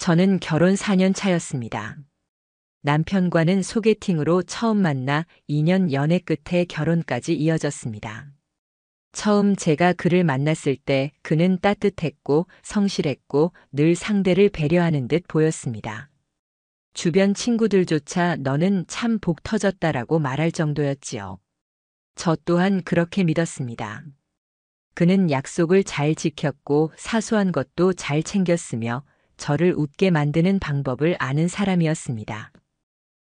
저는 결혼 4년 차였습니다. 남편과는 소개팅으로 처음 만나 2년 연애 끝에 결혼까지 이어졌습니다. 처음 제가 그를 만났을 때 그는 따뜻했고 성실했고 늘 상대를 배려하는 듯 보였습니다. 주변 친구들조차 너는 참 복 터졌다라고 말할 정도였지요. 저 또한 그렇게 믿었습니다. 그는 약속을 잘 지켰고 사소한 것도 잘 챙겼으며 저를 웃게 만드는 방법을 아는 사람이었습니다.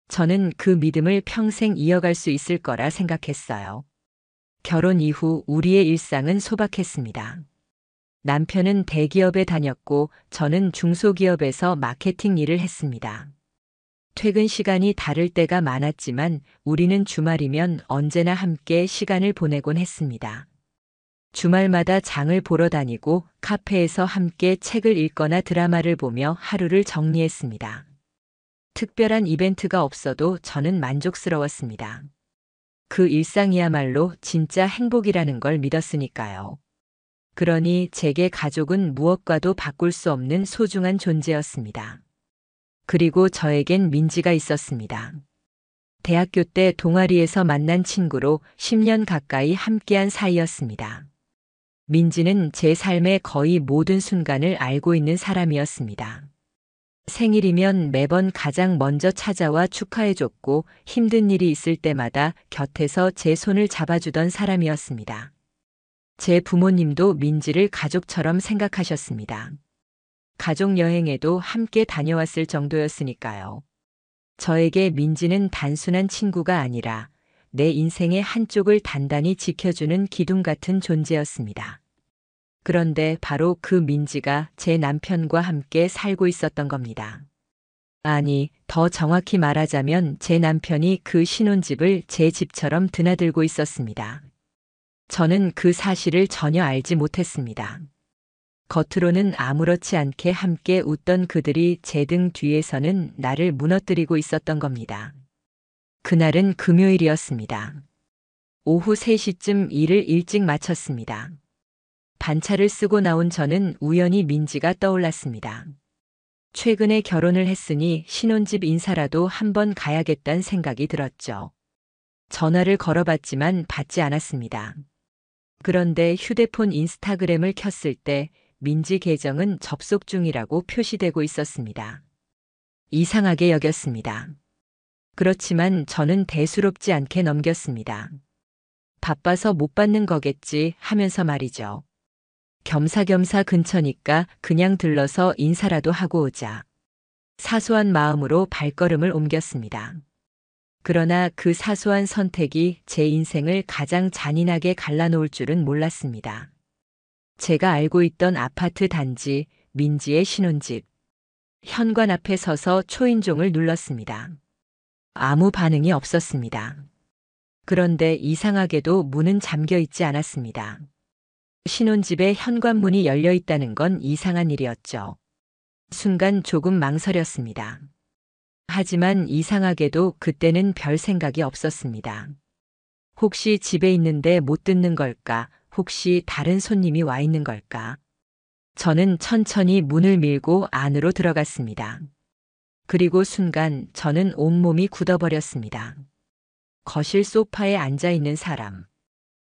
저는 그 믿음을 평생 이어갈 수 있을 거라 생각했어요. 결혼 이후 우리의 일상은 소박했습니다. 남편은 대기업에 다녔고 저는 중소기업에서 마케팅 일을 했습니다. 퇴근 시간이 다를 때가 많았지만 우리는 주말이면 언제나 함께 시간을 보내곤 했습니다. 주말마다 장을 보러 다니고 카페에서 함께 책을 읽거나 드라마를 보며 하루를 정리했습니다. 특별한 이벤트가 없어도 저는 만족스러웠습니다. 그 일상이야말로 진짜 행복이라는 걸 믿었으니까요. 그러니 제게 가족은 무엇과도 바꿀 수 없는 소중한 존재였습니다. 그리고 저에겐 민지가 있었습니다. 대학교 때 동아리에서 만난 친구로 10년 가까이 함께한 사이였습니다. 민지는 제 삶의 거의 모든 순간을 알고 있는 사람이었습니다. 생일이면 매번 가장 먼저 찾아와 축하해줬고 힘든 일이 있을 때마다 곁에서 제 손을 잡아주던 사람이었습니다. 제 부모님도 민지를 가족처럼 생각하셨습니다. 가족 여행에도 함께 다녀왔을 정도였으니까요. 저에게 민지는 단순한 친구가 아니라 내 인생의 한쪽을 단단히 지켜주는 기둥 같은 존재였습니다. 그런데 바로 그 민지가 제 남편과 함께 살고 있었던 겁니다. 아니, 더 정확히 말하자면 제 남편이 그 신혼집을 제 집처럼 드나들고 있었습니다. 저는 그 사실을 전혀 알지 못했습니다. 겉으로는 아무렇지 않게 함께 웃던 그들이 제 등 뒤에서는 나를 무너뜨리고 있었던 겁니다. 그날은 금요일이었습니다. 오후 3시쯤 일을 일찍 마쳤습니다. 반차를 쓰고 나온 저는 우연히 민지가 떠올랐습니다. 최근에 결혼을 했으니 신혼집 인사라도 한번 가야겠다는 생각이 들었죠. 전화를 걸어봤지만 받지 않았습니다. 그런데 휴대폰 인스타그램을 켰을 때 민지 계정은 접속 중이라고 표시되고 있었습니다. 이상하게 여겼습니다. 그렇지만 저는 대수롭지 않게 넘겼습니다. 바빠서 못 받는 거겠지 하면서 말이죠. 겸사겸사 근처니까 그냥 들러서 인사라도 하고 오자. 사소한 마음으로 발걸음을 옮겼습니다. 그러나 그 사소한 선택이 제 인생을 가장 잔인하게 갈라놓을 줄은 몰랐습니다. 제가 알고 있던 아파트 단지, 민지의 신혼집. 현관 앞에 서서 초인종을 눌렀습니다. 아무 반응이 없었습니다. 그런데 이상하게도 문은 잠겨 있지 않았습니다. 신혼집의 현관문이 열려 있다는 건 이상한 일이었죠. 순간 조금 망설였습니다. 하지만 이상하게도 그때는 별 생각이 없었습니다. 혹시 집에 있는데 못 듣는 걸까? 혹시 다른 손님이 와 있는 걸까? 저는 천천히 문을 밀고 안으로 들어갔습니다. 그리고 순간 저는 온몸이 굳어버렸습니다. 거실 소파에 앉아 있는 사람.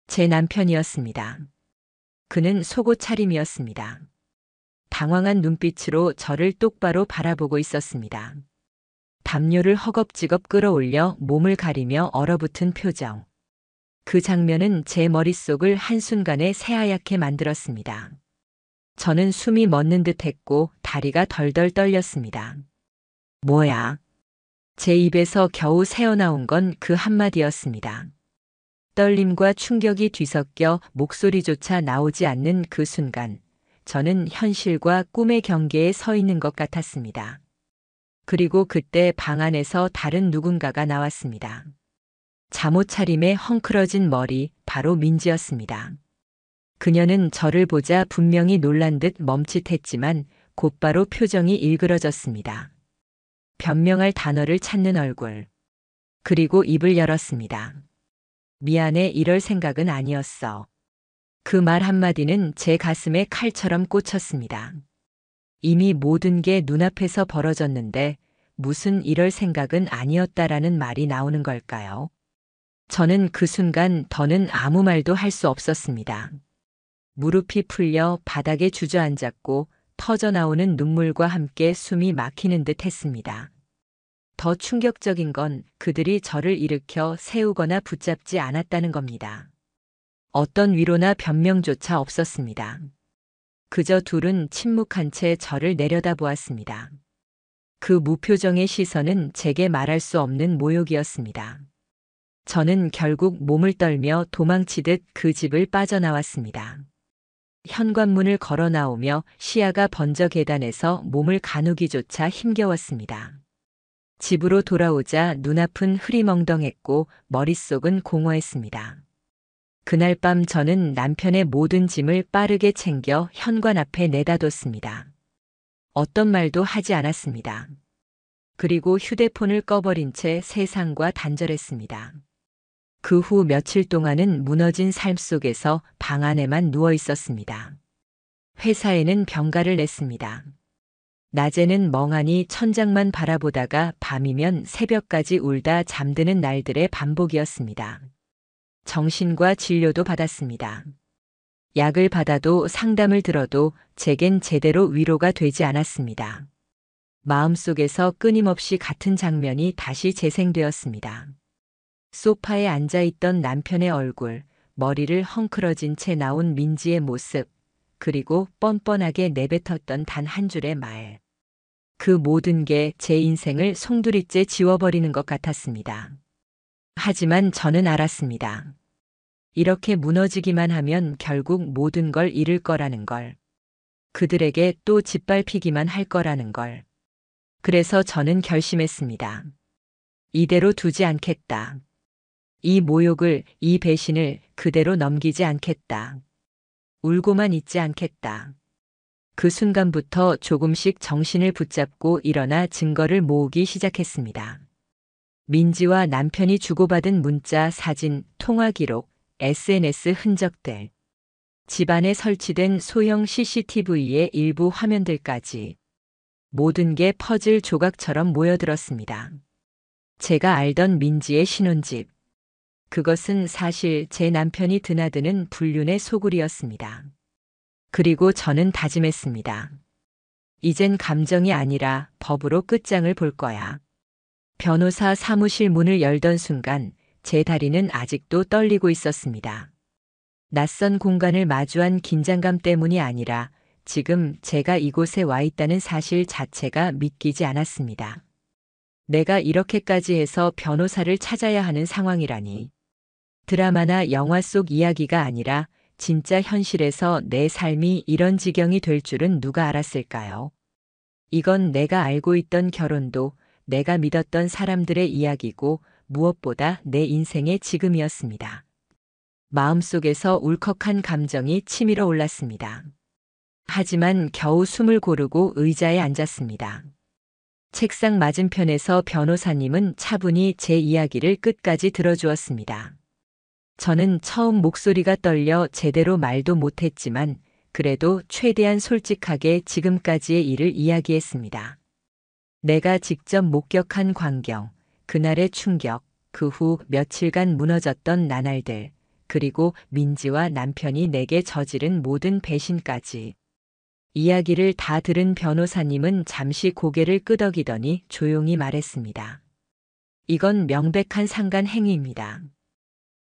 제 남편이었습니다. 그는 속옷 차림이었습니다. 당황한 눈빛으로 저를 똑바로 바라보고 있었습니다. 담요를 허겁지겁 끌어올려 몸을 가리며 얼어붙은 표정. 그 장면은 제 머릿속을 한순간에 새하얗게 만들었습니다. 저는 숨이 멎는 듯 했고 다리가 덜덜 떨렸습니다. 뭐야? 제 입에서 겨우 새어나온 건 그 한마디였습니다. 떨림과 충격이 뒤섞여 목소리조차 나오지 않는 그 순간, 저는 현실과 꿈의 경계에 서 있는 것 같았습니다. 그리고 그때 방 안에서 다른 누군가가 나왔습니다. 잠옷 차림에 헝클어진 머리, 바로 민지였습니다. 그녀는 저를 보자 분명히 놀란 듯 멈칫했지만 곧바로 표정이 일그러졌습니다. 변명할 단어를 찾는 얼굴. 그리고 입을 열었습니다. 미안해, 이럴 생각은 아니었어. 그 말 한마디는 제 가슴에 칼처럼 꽂혔습니다. 이미 모든 게 눈앞에서 벌어졌는데 무슨 이럴 생각은 아니었다라는 말이 나오는 걸까요? 저는 그 순간 더는 아무 말도 할 수 없었습니다. 무릎이 풀려 바닥에 주저앉았고 터져나오는 눈물과 함께 숨이 막히는 듯 했습니다. 더 충격적인 건 그들이 저를 일으켜 세우거나 붙잡지 않았다는 겁니다. 어떤 위로나 변명조차 없었습니다. 그저 둘은 침묵한 채 저를 내려다보았습니다. 그 무표정의 시선은 제게 말할 수 없는 모욕이었습니다. 저는 결국 몸을 떨며 도망치듯 그 집을 빠져나왔습니다. 현관문을 걸어 나오며 시야가 번져 계단에서 몸을 가누기조차 힘겨웠습니다. 집으로 돌아오자 눈앞은 흐리멍덩했고 머릿속은 공허했습니다. 그날 밤 저는 남편의 모든 짐을 빠르게 챙겨 현관 앞에 내다뒀습니다. 어떤 말도 하지 않았습니다. 그리고 휴대폰을 꺼버린 채 세상과 단절했습니다. 그 후 며칠 동안은 무너진 삶 속에서 방 안에만 누워 있었습니다. 회사에는 병가를 냈습니다. 낮에는 멍하니 천장만 바라보다가 밤이면 새벽까지 울다 잠드는 날들의 반복이었습니다. 정신과 진료도 받았습니다. 약을 받아도 상담을 들어도 제겐 제대로 위로가 되지 않았습니다. 마음속에서 끊임없이 같은 장면이 다시 재생되었습니다. 소파에 앉아있던 남편의 얼굴, 머리를 헝클어진 채 나온 민지의 모습, 그리고 뻔뻔하게 내뱉었던 단 한 줄의 말. 그 모든 게 제 인생을 송두리째 지워버리는 것 같았습니다. 하지만 저는 알았습니다. 이렇게 무너지기만 하면 결국 모든 걸 잃을 거라는 걸. 그들에게 또 짓밟히기만 할 거라는 걸. 그래서 저는 결심했습니다. 이대로 두지 않겠다. 이 모욕을, 이 배신을 그대로 넘기지 않겠다. 울고만 있지 않겠다. 그 순간부터 조금씩 정신을 붙잡고 일어나 증거를 모으기 시작했습니다. 민지와 남편이 주고받은 문자, 사진, 통화 기록, SNS 흔적들, 집안에 설치된 소형 CCTV의 일부 화면들까지 모든 게 퍼즐 조각처럼 모여들었습니다. 제가 알던 민지의 신혼집. 그것은 사실 제 남편이 드나드는 불륜의 소굴이었습니다. 그리고 저는 다짐했습니다. 이젠 감정이 아니라 법으로 끝장을 볼 거야. 변호사 사무실 문을 열던 순간 제 다리는 아직도 떨리고 있었습니다. 낯선 공간을 마주한 긴장감 때문이 아니라 지금 제가 이곳에 와 있다는 사실 자체가 믿기지 않았습니다. 내가 이렇게까지 해서 변호사를 찾아야 하는 상황이라니. 드라마나 영화 속 이야기가 아니라 진짜 현실에서 내 삶이 이런 지경이 될 줄은 누가 알았을까요? 이건 내가 알고 있던 결혼도 내가 믿었던 사람들의 이야기고 무엇보다 내 인생의 지금이었습니다. 마음속에서 울컥한 감정이 치밀어 올랐습니다. 하지만 겨우 숨을 고르고 의자에 앉았습니다. 책상 맞은편에서 변호사님은 차분히 제 이야기를 끝까지 들어주었습니다. 저는 처음 목소리가 떨려 제대로 말도 못했지만 그래도 최대한 솔직하게 지금까지의 일을 이야기했습니다. 내가 직접 목격한 광경, 그날의 충격, 그 후 며칠간 무너졌던 나날들, 그리고 민지와 남편이 내게 저지른 모든 배신까지. 이야기를 다 들은 변호사님은 잠시 고개를 끄덕이더니 조용히 말했습니다. 이건 명백한 상간 행위입니다.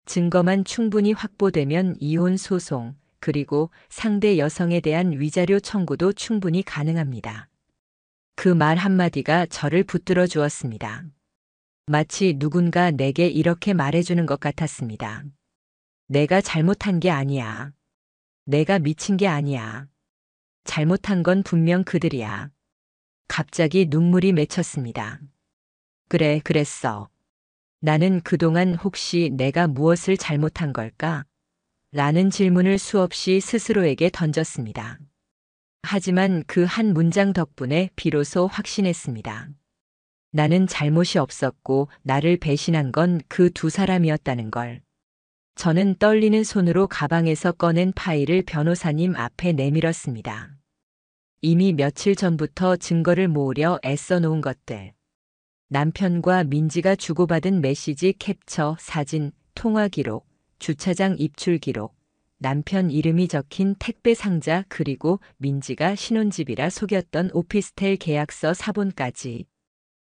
증거만 충분히 확보되면 이혼 소송, 그리고 상대 여성에 대한 위자료 청구도 충분히 가능합니다. 그 말 한마디가 저를 붙들어 주었습니다. 마치 누군가 내게 이렇게 말해주는 것 같았습니다. 내가 잘못한 게 아니야. 내가 미친 게 아니야. 잘못한 건 분명 그들이야. 갑자기 눈물이 맺혔습니다. 그래, 그랬어. 나는 그동안 혹시 내가 무엇을 잘못한 걸까? 라는 질문을 수없이 스스로에게 던졌습니다. 하지만 그 한 문장 덕분에 비로소 확신했습니다. 나는 잘못이 없었고 나를 배신한 건 그 두 사람이었다는 걸. 저는 떨리는 손으로 가방에서 꺼낸 파일을 변호사님 앞에 내밀었습니다. 이미 며칠 전부터 증거를 모으려 애써 놓은 것들. 남편과 민지가 주고받은 메시지 캡처, 사진, 통화 기록, 주차장 입출 기록, 남편 이름이 적힌 택배 상자 그리고 민지가 신혼집이라 속였던 오피스텔 계약서 사본까지.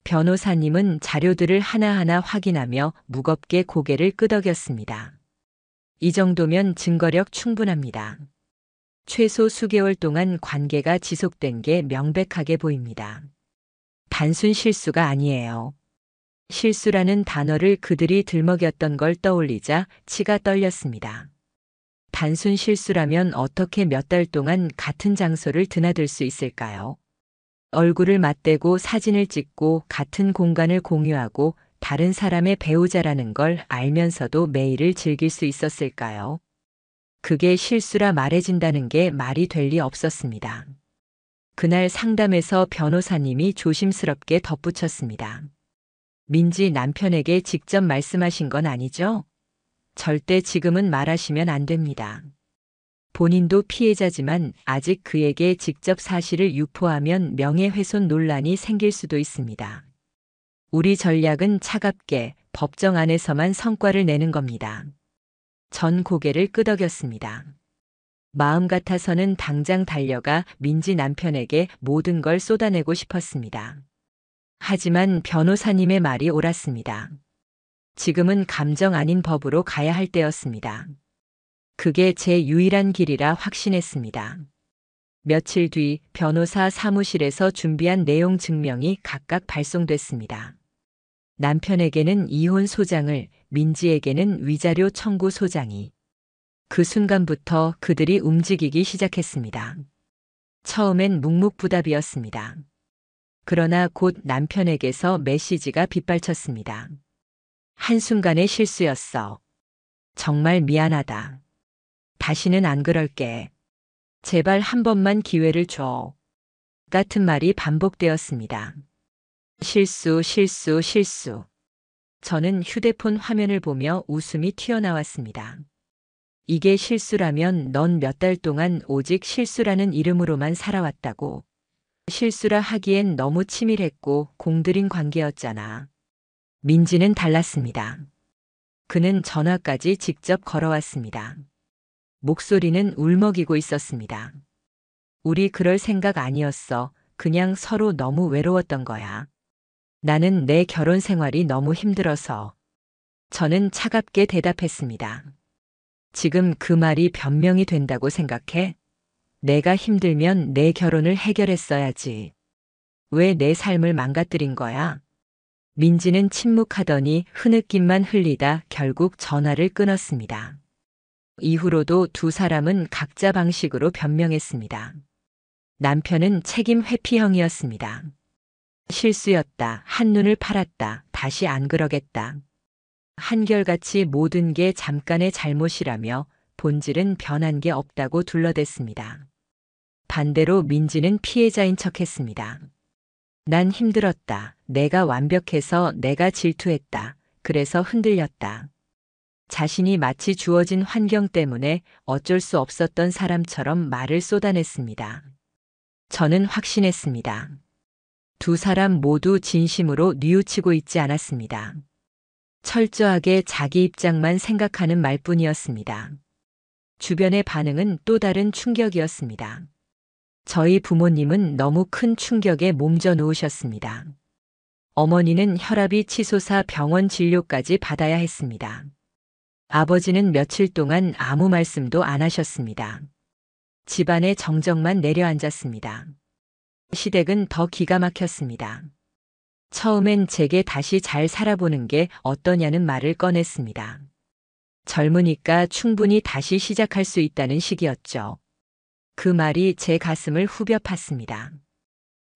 변호사님은 자료들을 하나하나 확인하며 무겁게 고개를 끄덕였습니다. 이 정도면 증거력 충분합니다. 최소 수개월 동안 관계가 지속된 게 명백하게 보입니다. 단순 실수가 아니에요. 실수라는 단어를 그들이 들먹였던 걸 떠올리자 치가 떨렸습니다. 단순 실수라면 어떻게 몇 달 동안 같은 장소를 드나들 수 있을까요? 얼굴을 맞대고 사진을 찍고 같은 공간을 공유하고 다른 사람의 배우자라는 걸 알면서도 매일을 즐길 수 있었을까요? 그게 실수라 말해진다는 게 말이 될 리 없었습니다. 그날 상담에서 변호사님이 조심스럽게 덧붙였습니다. 민지 남편에게 직접 말씀하신 건 아니죠? 절대 지금은 말하시면 안 됩니다. 본인도 피해자지만 아직 그에게 직접 사실을 유포하면 명예훼손 논란이 생길 수도 있습니다. 우리 전략은 차갑게 법정 안에서만 성과를 내는 겁니다. 전 고개를 끄덕였습니다. 마음 같아서는 당장 달려가 민지 남편에게 모든 걸 쏟아내고 싶었습니다. 하지만 변호사님의 말이 옳았습니다. 지금은 감정 아닌 법으로 가야 할 때였습니다. 그게 제 유일한 길이라 확신했습니다. 며칠 뒤 변호사 사무실에서 준비한 내용 증명이 각각 발송됐습니다. 남편에게는 이혼 소장을, 민지에게는 위자료 청구 소장이. 그 순간부터 그들이 움직이기 시작했습니다. 처음엔 묵묵부답이었습니다. 그러나 곧 남편에게서 메시지가 빗발쳤습니다. 한순간의 실수였어. 정말 미안하다. 다시는 안 그럴게. 제발 한 번만 기회를 줘. 같은 말이 반복되었습니다. 실수, 실수, 실수. 저는 휴대폰 화면을 보며 웃음이 튀어나왔습니다. 이게 실수라면 넌 몇 달 동안 오직 실수라는 이름으로만 살아왔다고. 실수라 하기엔 너무 치밀했고 공들인 관계였잖아. 민지는 달랐습니다. 그는 전화까지 직접 걸어왔습니다. 목소리는 울먹이고 있었습니다. 우리 그럴 생각 아니었어. 그냥 서로 너무 외로웠던 거야. 나는 내 결혼 생활이 너무 힘들어서. 저는 차갑게 대답했습니다. 지금 그 말이 변명이 된다고 생각해? 내가 힘들면 내 결혼을 해결했어야지. 왜 내 삶을 망가뜨린 거야? 민지는 침묵하더니 흐느낌만 흘리다 결국 전화를 끊었습니다. 이후로도 두 사람은 각자 방식으로 변명했습니다. 남편은 책임 회피형이었습니다. 실수였다. 한눈을 팔았다. 다시 안 그러겠다. 한결같이 모든 게 잠깐의 잘못이라며 본질은 변한 게 없다고 둘러댔습니다. 반대로 민지는 피해자인 척했습니다. 난 힘들었다. 내가 완벽해서 내가 질투했다. 그래서 흔들렸다. 자신이 마치 주어진 환경 때문에 어쩔 수 없었던 사람처럼 말을 쏟아냈습니다. 저는 확신했습니다. 두 사람 모두 진심으로 뉘우치고 있지 않았습니다. 철저하게 자기 입장만 생각하는 말뿐이었습니다. 주변의 반응은 또 다른 충격이었습니다. 저희 부모님은 너무 큰 충격에 몸져 놓으셨습니다. 어머니는 혈압이 치솟아 병원 진료까지 받아야 했습니다. 아버지는 며칠 동안 아무 말씀도 안 하셨습니다. 집안의 정적만 내려앉았습니다. 시댁은 더 기가 막혔습니다. 처음엔 제게 다시 잘 살아보는 게 어떠냐는 말을 꺼냈습니다. 젊으니까 충분히 다시 시작할 수 있다는 식이었죠. 그 말이 제 가슴을 후벼 팠습니다.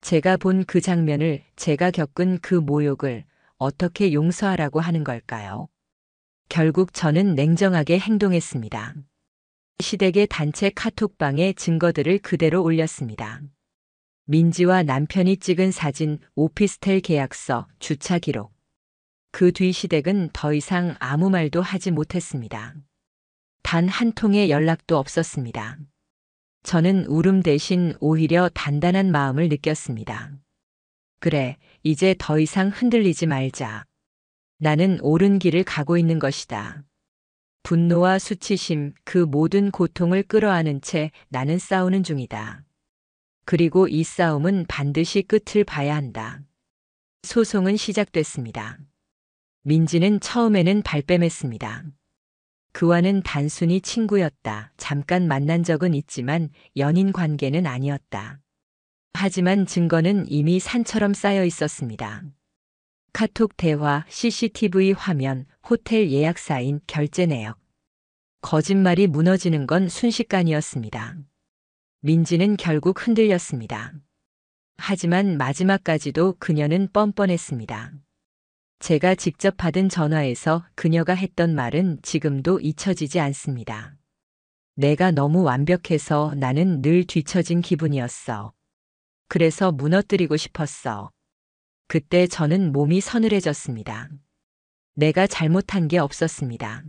제가 본 그 장면을, 제가 겪은 그 모욕을 어떻게 용서하라고 하는 걸까요? 결국 저는 냉정하게 행동했습니다. 시댁의 단체 카톡방에 증거들을 그대로 올렸습니다. 민지와 남편이 찍은 사진, 오피스텔 계약서, 주차 기록. 그 뒤 시댁은 더 이상 아무 말도 하지 못했습니다. 단 한 통의 연락도 없었습니다. 저는 울음 대신 오히려 단단한 마음을 느꼈습니다. 그래, 이제 더 이상 흔들리지 말자. 나는 옳은 길을 가고 있는 것이다. 분노와 수치심, 그 모든 고통을 끌어안은 채 나는 싸우는 중이다. 그리고 이 싸움은 반드시 끝을 봐야 한다. 소송은 시작됐습니다. 민지는 처음에는 발뺌했습니다. 그와는 단순히 친구였다. 잠깐 만난 적은 있지만 연인 관계는 아니었다. 하지만 증거는 이미 산처럼 쌓여 있었습니다. 카톡 대화, CCTV 화면, 호텔 예약 사인, 결제 내역. 거짓말이 무너지는 건 순식간이었습니다. 민지는 결국 흔들렸습니다. 하지만 마지막까지도 그녀는 뻔뻔했습니다. 제가 직접 받은 전화에서 그녀가 했던 말은 지금도 잊혀지지 않습니다. 내가 너무 완벽해서 나는 늘 뒤처진 기분이었어. 그래서 무너뜨리고 싶었어. 그때 저는 몸이 서늘해졌습니다. 내가 잘못한 게 없었습니다.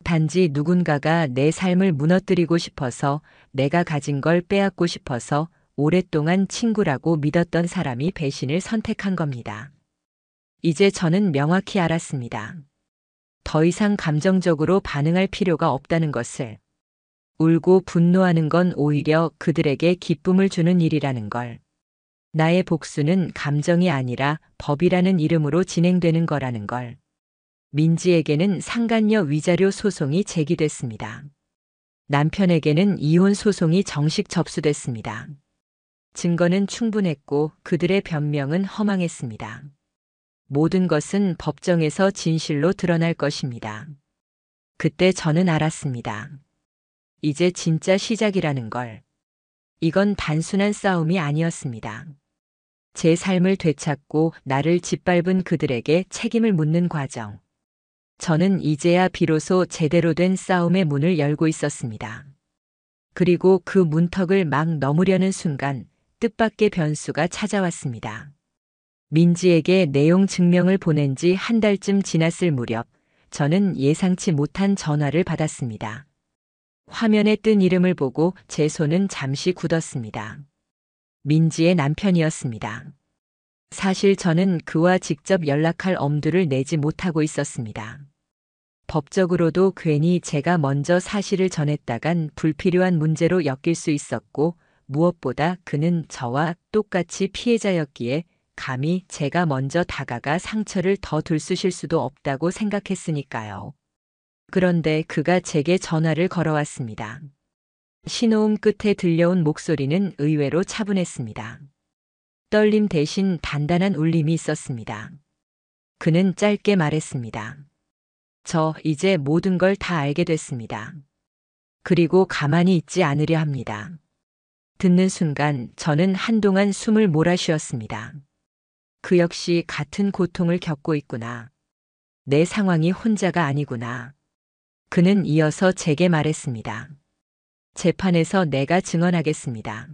단지 누군가가 내 삶을 무너뜨리고 싶어서, 내가 가진 걸 빼앗고 싶어서 오랫동안 친구라고 믿었던 사람이 배신을 선택한 겁니다. 이제 저는 명확히 알았습니다. 더 이상 감정적으로 반응할 필요가 없다는 것을. 울고 분노하는 건 오히려 그들에게 기쁨을 주는 일이라는 걸. 나의 복수는 감정이 아니라 법이라는 이름으로 진행되는 거라는 걸. 민지에게는 상간녀 위자료 소송이 제기됐습니다. 남편에게는 이혼 소송이 정식 접수됐습니다. 증거는 충분했고 그들의 변명은 허망했습니다. 모든 것은 법정에서 진실로 드러날 것입니다. 그때 저는 알았습니다. 이제 진짜 시작이라는 걸. 이건 단순한 싸움이 아니었습니다. 제 삶을 되찾고 나를 짓밟은 그들에게 책임을 묻는 과정. 저는 이제야 비로소 제대로 된 싸움의 문을 열고 있었습니다. 그리고 그 문턱을 막 넘으려는 순간 뜻밖의 변수가 찾아왔습니다. 민지에게 내용 증명을 보낸 지 한 달쯤 지났을 무렵 저는 예상치 못한 전화를 받았습니다. 화면에 뜬 이름을 보고 제 손은 잠시 굳었습니다. 민지의 남편이었습니다. 사실 저는 그와 직접 연락할 엄두를 내지 못하고 있었습니다. 법적으로도 괜히 제가 먼저 사실을 전했다간 불필요한 문제로 엮일 수 있었고, 무엇보다 그는 저와 똑같이 피해자였기에 감히 제가 먼저 다가가 상처를 더 들쑤실 수도 없다고 생각했으니까요. 그런데 그가 제게 전화를 걸어왔습니다. 신호음 끝에 들려온 목소리는 의외로 차분했습니다. 떨림 대신 단단한 울림이 있었습니다. 그는 짧게 말했습니다. 저 이제 모든 걸 다 알게 됐습니다. 그리고 가만히 있지 않으려 합니다. 듣는 순간 저는 한동안 숨을 몰아쉬었습니다. 그 역시 같은 고통을 겪고 있구나. 내 상황이 혼자가 아니구나. 그는 이어서 제게 말했습니다. 재판에서 내가 증언하겠습니다.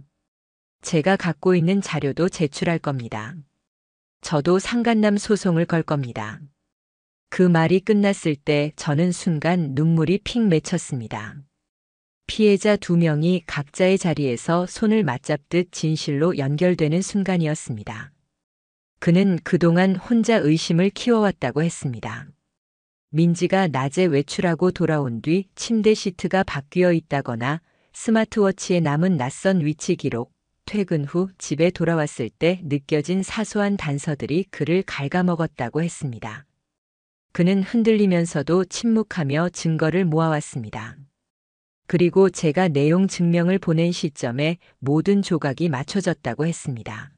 제가 갖고 있는 자료도 제출할 겁니다. 저도 상간남 소송을 걸 겁니다. 그 말이 끝났을 때 저는 순간 눈물이 픽 맺혔습니다. 피해자 2명이 각자의 자리에서 손을 맞잡듯 진실로 연결되는 순간이었습니다. 그는 그동안 혼자 의심을 키워왔다고 했습니다. 민지가 낮에 외출하고 돌아온 뒤 침대 시트가 바뀌어 있다거나 스마트워치에 남은 낯선 위치 기록, 퇴근 후 집에 돌아왔을 때 느껴진 사소한 단서들이 그를 갉아먹었다고 했습니다. 그는 흔들리면서도 침묵하며 증거를 모아왔습니다. 그리고 제가 내용 증명을 보낸 시점에 모든 조각이 맞춰졌다고 했습니다.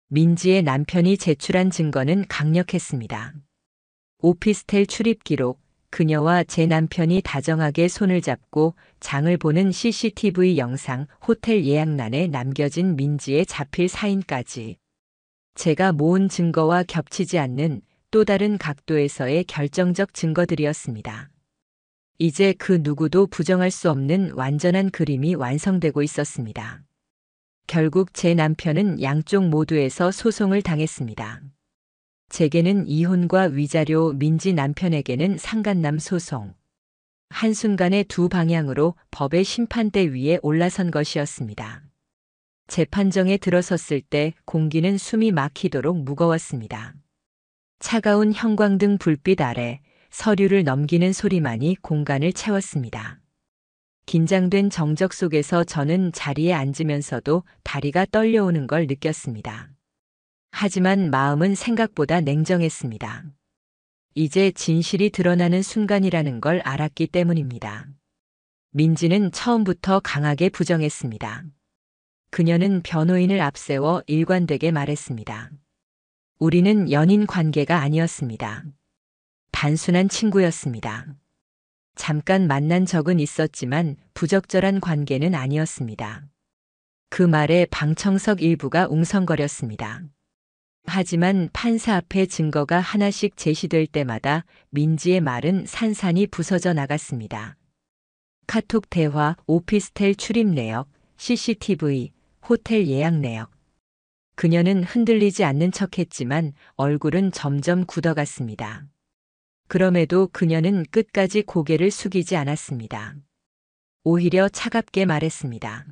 민지의 남편이 제출한 증거는 강력했습니다. 오피스텔 출입 기록, 그녀와 제 남편이 다정하게 손을 잡고 장을 보는 CCTV 영상, 호텔 예약란에 남겨진 민지의 자필 사인까지. 제가 모은 증거와 겹치지 않는 또 다른 각도에서의 결정적 증거들이었습니다. 이제 그 누구도 부정할 수 없는 완전한 그림이 완성되고 있었습니다. 결국 제 남편은 양쪽 모두에서 소송을 당했습니다. 제게는 이혼과 위자료, 민지 남편에게는 상간남 소송. 한순간에 두 방향으로 법의 심판대 위에 올라선 것이었습니다. 재판정에 들어섰을 때 공기는 숨이 막히도록 무거웠습니다. 차가운 형광등 불빛 아래 서류를 넘기는 소리만이 공간을 채웠습니다. 긴장된 정적 속에서 저는 자리에 앉으면서도 다리가 떨려오는 걸 느꼈습니다. 하지만 마음은 생각보다 냉정했습니다. 이제 진실이 드러나는 순간이라는 걸 알았기 때문입니다. 민지는 처음부터 강하게 부정했습니다. 그녀는 변호인을 앞세워 일관되게 말했습니다. 우리는 연인 관계가 아니었습니다. 단순한 친구였습니다. 잠깐 만난 적은 있었지만 부적절한 관계는 아니었습니다. 그 말에 방청석 일부가 웅성거렸습니다. 하지만 판사 앞에 증거가 하나씩 제시될 때마다 민지의 말은 산산이 부서져 나갔습니다. 카톡 대화, 오피스텔 출입 내역, CCTV, 호텔 예약 내역. 그녀는 흔들리지 않는 척했지만 얼굴은 점점 굳어갔습니다. 그럼에도 그녀는 끝까지 고개를 숙이지 않았습니다. 오히려 차갑게 말했습니다.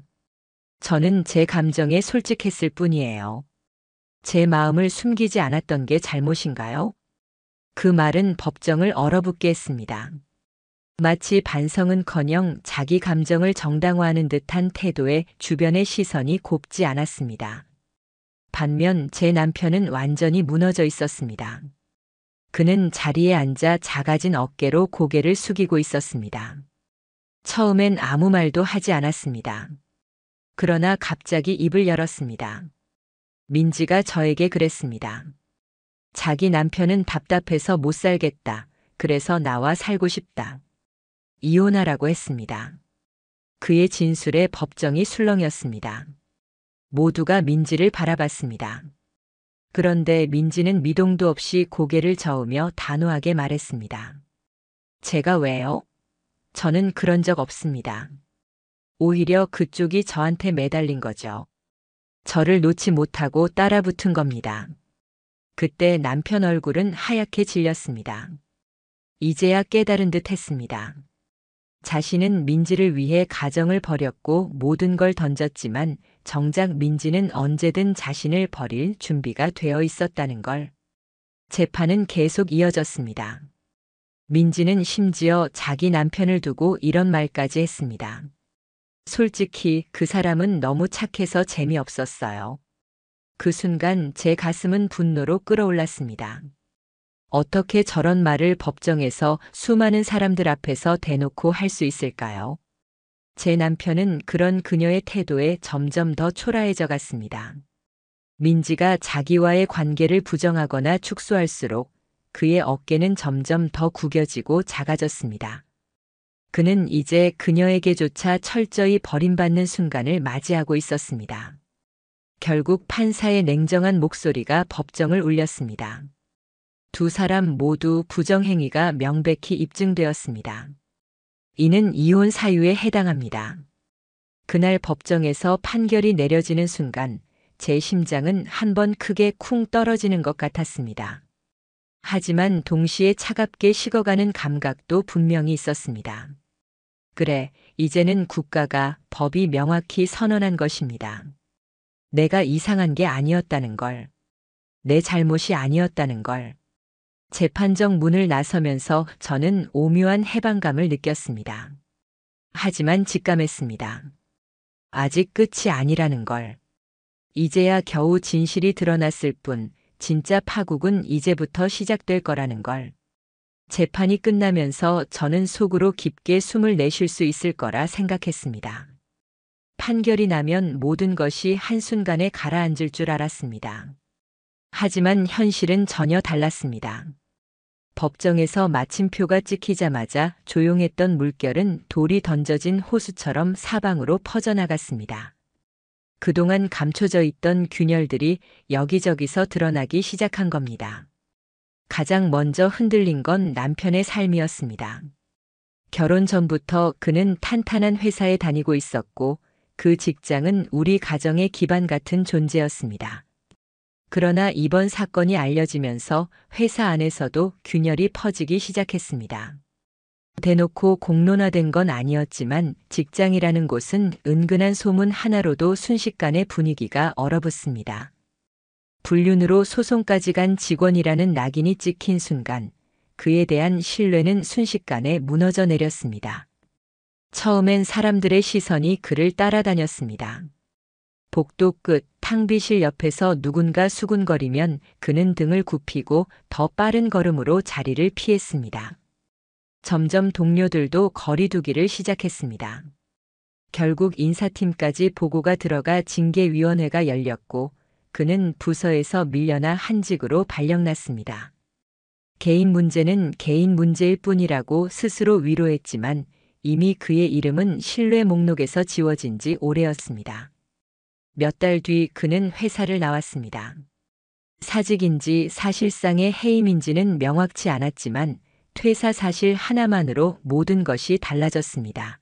저는 제 감정에 솔직했을 뿐이에요. 제 마음을 숨기지 않았던 게 잘못인가요? 그 말은 법정을 얼어붙게 했습니다. 마치 반성은커녕 자기 감정을 정당화하는 듯한 태도에 주변의 시선이 곱지 않았습니다. 반면 제 남편은 완전히 무너져 있었습니다. 그는 자리에 앉아 작아진 어깨로 고개를 숙이고 있었습니다. 처음엔 아무 말도 하지 않았습니다. 그러나 갑자기 입을 열었습니다. 민지가 저에게 그랬습니다. 자기 남편은 답답해서 못 살겠다. 그래서 나와 살고 싶다. 이혼하라고 했습니다. 그의 진술에 법정이 술렁였습니다. 모두가 민지를 바라봤습니다. 그런데 민지는 미동도 없이 고개를 저으며 단호하게 말했습니다. 제가 왜요? 저는 그런 적 없습니다. 오히려 그쪽이 저한테 매달린 거죠. 저를 놓지 못하고 따라붙은 겁니다. 그때 남편 얼굴은 하얗게 질렸습니다. 이제야 깨달은 듯 했습니다. 자신은 민지를 위해 가정을 버렸고 모든 걸 던졌지만 정작 민지는 언제든 자신을 버릴 준비가 되어 있었다는 걸. 재판은 계속 이어졌습니다. 민지는 심지어 자기 남편을 두고 이런 말까지 했습니다. 솔직히 그 사람은 너무 착해서 재미없었어요. 그 순간 제 가슴은 분노로 끓어올랐습니다. 어떻게 저런 말을 법정에서 수많은 사람들 앞에서 대놓고 할 수 있을까요? 제 남편은 그런 그녀의 태도에 점점 더 초라해져 갔습니다. 민지가 자기와의 관계를 부정하거나 축소할수록 그의 어깨는 점점 더 구겨지고 작아졌습니다. 그는 이제 그녀에게조차 철저히 버림받는 순간을 맞이하고 있었습니다. 결국 판사의 냉정한 목소리가 법정을 울렸습니다. 두 사람 모두 부정행위가 명백히 입증되었습니다. 이는 이혼 사유에 해당합니다. 그날 법정에서 판결이 내려지는 순간 제 심장은 한번 크게 쿵 떨어지는 것 같았습니다. 하지만 동시에 차갑게 식어가는 감각도 분명히 있었습니다. 그래, 이제는 국가가, 법이 명확히 선언한 것입니다. 내가 이상한 게 아니었다는 걸. 내 잘못이 아니었다는 걸. 재판정 문을 나서면서 저는 오묘한 해방감을 느꼈습니다. 하지만 직감했습니다. 아직 끝이 아니라는 걸. 이제야 겨우 진실이 드러났을 뿐 진짜 파국은 이제부터 시작될 거라는 걸. 재판이 끝나면서 저는 속으로 깊게 숨을 내쉴 수 있을 거라 생각했습니다. 판결이 나면 모든 것이 한순간에 가라앉을 줄 알았습니다. 하지만 현실은 전혀 달랐습니다. 법정에서 마침표가 찍히자마자 조용했던 물결은 돌이 던져진 호수처럼 사방으로 퍼져나갔습니다. 그동안 감춰져 있던 균열들이 여기저기서 드러나기 시작한 겁니다. 가장 먼저 흔들린 건 남편의 삶이었습니다. 결혼 전부터 그는 탄탄한 회사에 다니고 있었고 그 직장은 우리 가정의 기반 같은 존재였습니다. 그러나 이번 사건이 알려지면서 회사 안에서도 균열이 퍼지기 시작했습니다. 대놓고 공론화된 건 아니었지만 직장이라는 곳은 은근한 소문 하나로도 순식간에 분위기가 얼어붙습니다. 불륜으로 소송까지 간 직원이라는 낙인이 찍힌 순간 그에 대한 신뢰는 순식간에 무너져 내렸습니다. 처음엔 사람들의 시선이 그를 따라다녔습니다. 복도 끝 탕비실 옆에서 누군가 수군거리면 그는 등을 굽히고 더 빠른 걸음으로 자리를 피했습니다. 점점 동료들도 거리두기를 시작했습니다. 결국 인사팀까지 보고가 들어가 징계위원회가 열렸고 그는 부서에서 밀려나 한직으로 발령났습니다. 개인 문제는 개인 문제일 뿐이라고 스스로 위로했지만 이미 그의 이름은 신뢰 목록에서 지워진 지 오래였습니다. 몇 달 뒤 그는 회사를 나왔습니다. 사직인지 사실상의 해임인지는 명확치 않았지만 퇴사 사실 하나만으로 모든 것이 달라졌습니다.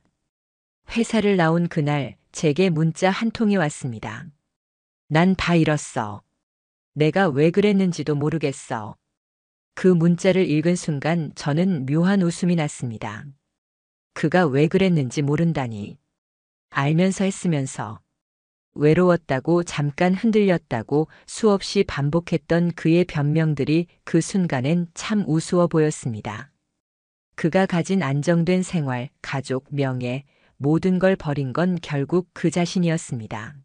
회사를 나온 그날 제게 문자 한 통이 왔습니다. 난 다 잃었어. 내가 왜 그랬는지도 모르겠어. 그 문자를 읽은 순간 저는 묘한 웃음이 났습니다. 그가 왜 그랬는지 모른다니. 알면서 했으면서. 외로웠다고 잠깐 흔들렸다고 수없이 반복했던 그의 변명들이 그 순간엔 참 우스워 보였습니다. 그가 가진 안정된 생활, 가족, 명예, 모든 걸 버린 건 결국 그 자신이었습니다.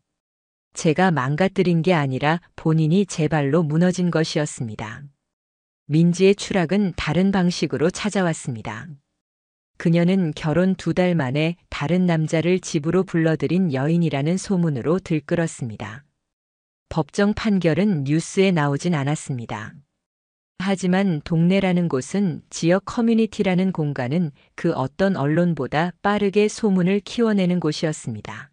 제가 망가뜨린 게 아니라 본인이 제 발로 무너진 것이었습니다. 민지의 추락은 다른 방식으로 찾아왔습니다. 그녀는 결혼 2달 만에 다른 남자를 집으로 불러들인 여인이라는 소문으로 들끓었습니다. 법정 판결은 뉴스에 나오진 않았습니다. 하지만 동네라는 곳은 지역 커뮤니티라는 공간은 그 어떤 언론보다 빠르게 소문을 키워내는 곳이었습니다.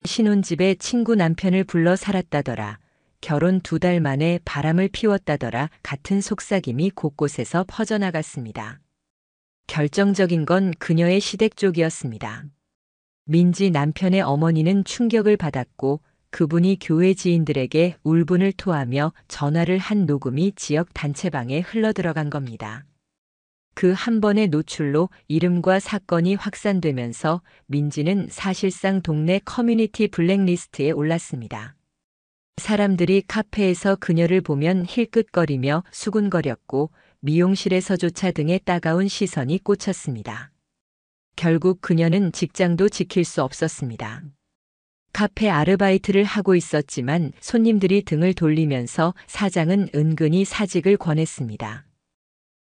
신혼집에 친구 남편을 불러 살았다더라. 결혼 2달 만에 바람을 피웠다더라. 같은 속삭임이 곳곳에서 퍼져나갔습니다. 결정적인 건 그녀의 시댁 쪽이었습니다. 민지 남편의 어머니는 충격을 받았고 그분이 교회 지인들에게 울분을 토하며 전화를 한 녹음이 지역 단체방에 흘러들어간 겁니다. 그 한 번의 노출로 이름과 사건이 확산되면서 민지는 사실상 동네 커뮤니티 블랙리스트에 올랐습니다. 사람들이 카페에서 그녀를 보면 힐끗거리며 수군거렸고 미용실에서조차 등에 따가운 시선이 꽂혔습니다. 결국 그녀는 직장도 지킬 수 없었습니다. 카페 아르바이트를 하고 있었지만 손님들이 등을 돌리면서 사장은 은근히 사직을 권했습니다.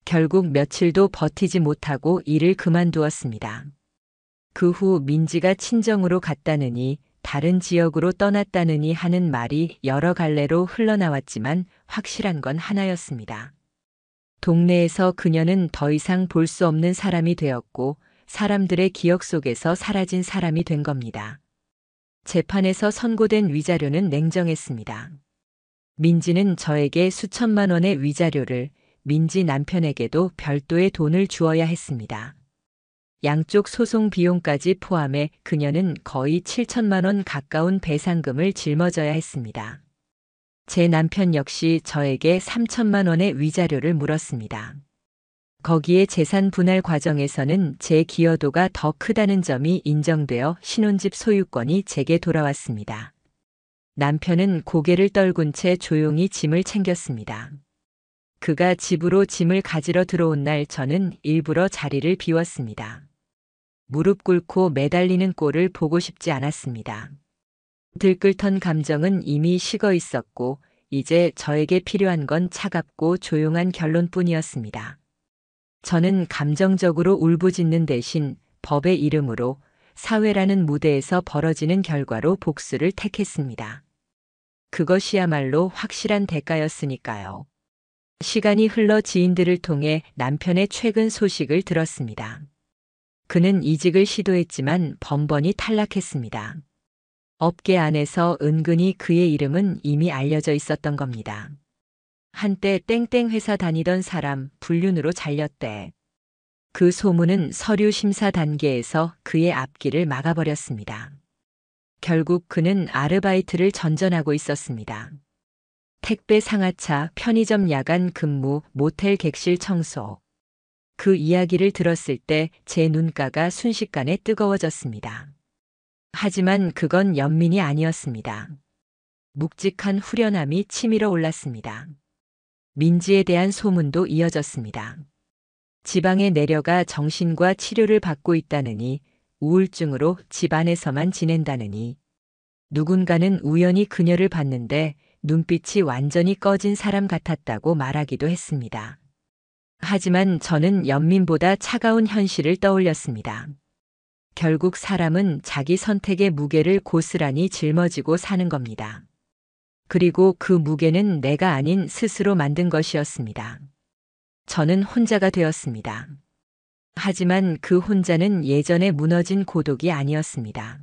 결국 며칠도 버티지 못하고 일을 그만두었습니다. 그 후 민지가 친정으로 갔다느니 다른 지역으로 떠났다느니 하는 말이 여러 갈래로 흘러나왔지만 확실한 건 하나였습니다. 동네에서 그녀는 더 이상 볼 수 없는 사람이 되었고 사람들의 기억 속에서 사라진 사람이 된 겁니다. 재판에서 선고된 위자료는 냉정했습니다. 민지는 저에게 수천만 원의 위자료를, 민지 남편에게도 별도의 돈을 주어야 했습니다. 양쪽 소송 비용까지 포함해 그녀는 거의 7천만 원 가까운 배상금을 짊어져야 했습니다. 제 남편 역시 저에게 3천만 원의 위자료를 물었습니다. 거기에 재산 분할 과정에서는 제 기여도가 더 크다는 점이 인정되어 신혼집 소유권이 제게 돌아왔습니다. 남편은 고개를 떨군 채 조용히 짐을 챙겼습니다. 그가 집으로 짐을 가지러 들어온 날 저는 일부러 자리를 비웠습니다. 무릎 꿇고 매달리는 꼴을 보고 싶지 않았습니다. 들끓던 감정은 이미 식어 있었고 이제 저에게 필요한 건 차갑고 조용한 결론뿐이었습니다. 저는 감정적으로 울부짖는 대신 법의 이름으로 사회라는 무대에서 벌어지는 결과로 복수를 택했습니다. 그것이야말로 확실한 대가였으니까요. 시간이 흘러 지인들을 통해 남편의 최근 소식을 들었습니다. 그는 이직을 시도했지만 번번이 탈락했습니다. 업계 안에서 은근히 그의 이름은 이미 알려져 있었던 겁니다. 한때 땡땡 회사 다니던 사람 불륜으로 잘렸대. 그 소문은 서류 심사 단계에서 그의 앞길을 막아버렸습니다. 결국 그는 아르바이트를 전전하고 있었습니다. 택배 상하차, 편의점 야간 근무, 모텔 객실 청소. 그 이야기를 들었을 때 제 눈가가 순식간에 뜨거워졌습니다. 하지만 그건 연민이 아니었습니다. 묵직한 후련함이 치밀어 올랐습니다. 민지에 대한 소문도 이어졌습니다. 지방에 내려가 정신과 치료를 받고 있다느니, 우울증으로 집 안에서만 지낸다느니, 누군가는 우연히 그녀를 봤는데 눈빛이 완전히 꺼진 사람 같았다고 말하기도 했습니다. 하지만 저는 연민보다 차가운 현실을 떠올렸습니다. 결국 사람은 자기 선택의 무게를 고스란히 짊어지고 사는 겁니다. 그리고 그 무게는 내가 아닌 스스로 만든 것이었습니다. 저는 혼자가 되었습니다. 하지만 그 혼자는 예전에 무너진 고독이 아니었습니다.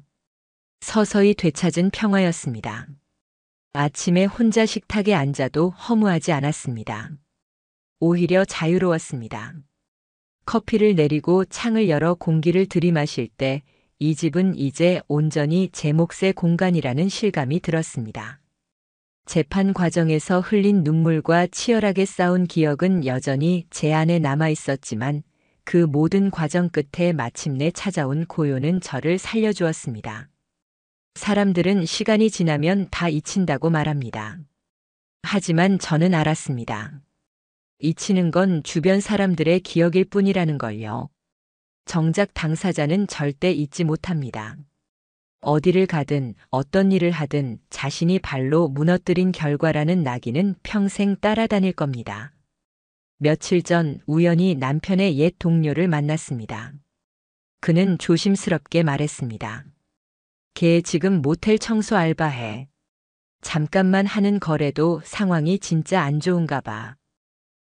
서서히 되찾은 평화였습니다. 아침에 혼자 식탁에 앉아도 허무하지 않았습니다. 오히려 자유로웠습니다. 커피를 내리고 창을 열어 공기를 들이마실 때 이 집은 이제 온전히 제 몫의 공간이라는 실감이 들었습니다. 재판 과정에서 흘린 눈물과 치열하게 싸운 기억은 여전히 제 안에 남아 있었지만 그 모든 과정 끝에 마침내 찾아온 고요는 저를 살려주었습니다. 사람들은 시간이 지나면 다 잊힌다고 말합니다. 하지만 저는 알았습니다. 잊히는 건 주변 사람들의 기억일 뿐이라는 걸요. 정작 당사자는 절대 잊지 못합니다. 어디를 가든 어떤 일을 하든 자신이 발로 무너뜨린 결과라는 낙인은 평생 따라다닐 겁니다. 며칠 전 우연히 남편의 옛 동료를 만났습니다. 그는 조심스럽게 말했습니다. 걔 지금 모텔 청소 알바해. 잠깐만 하는 거래도 상황이 진짜 안 좋은가 봐.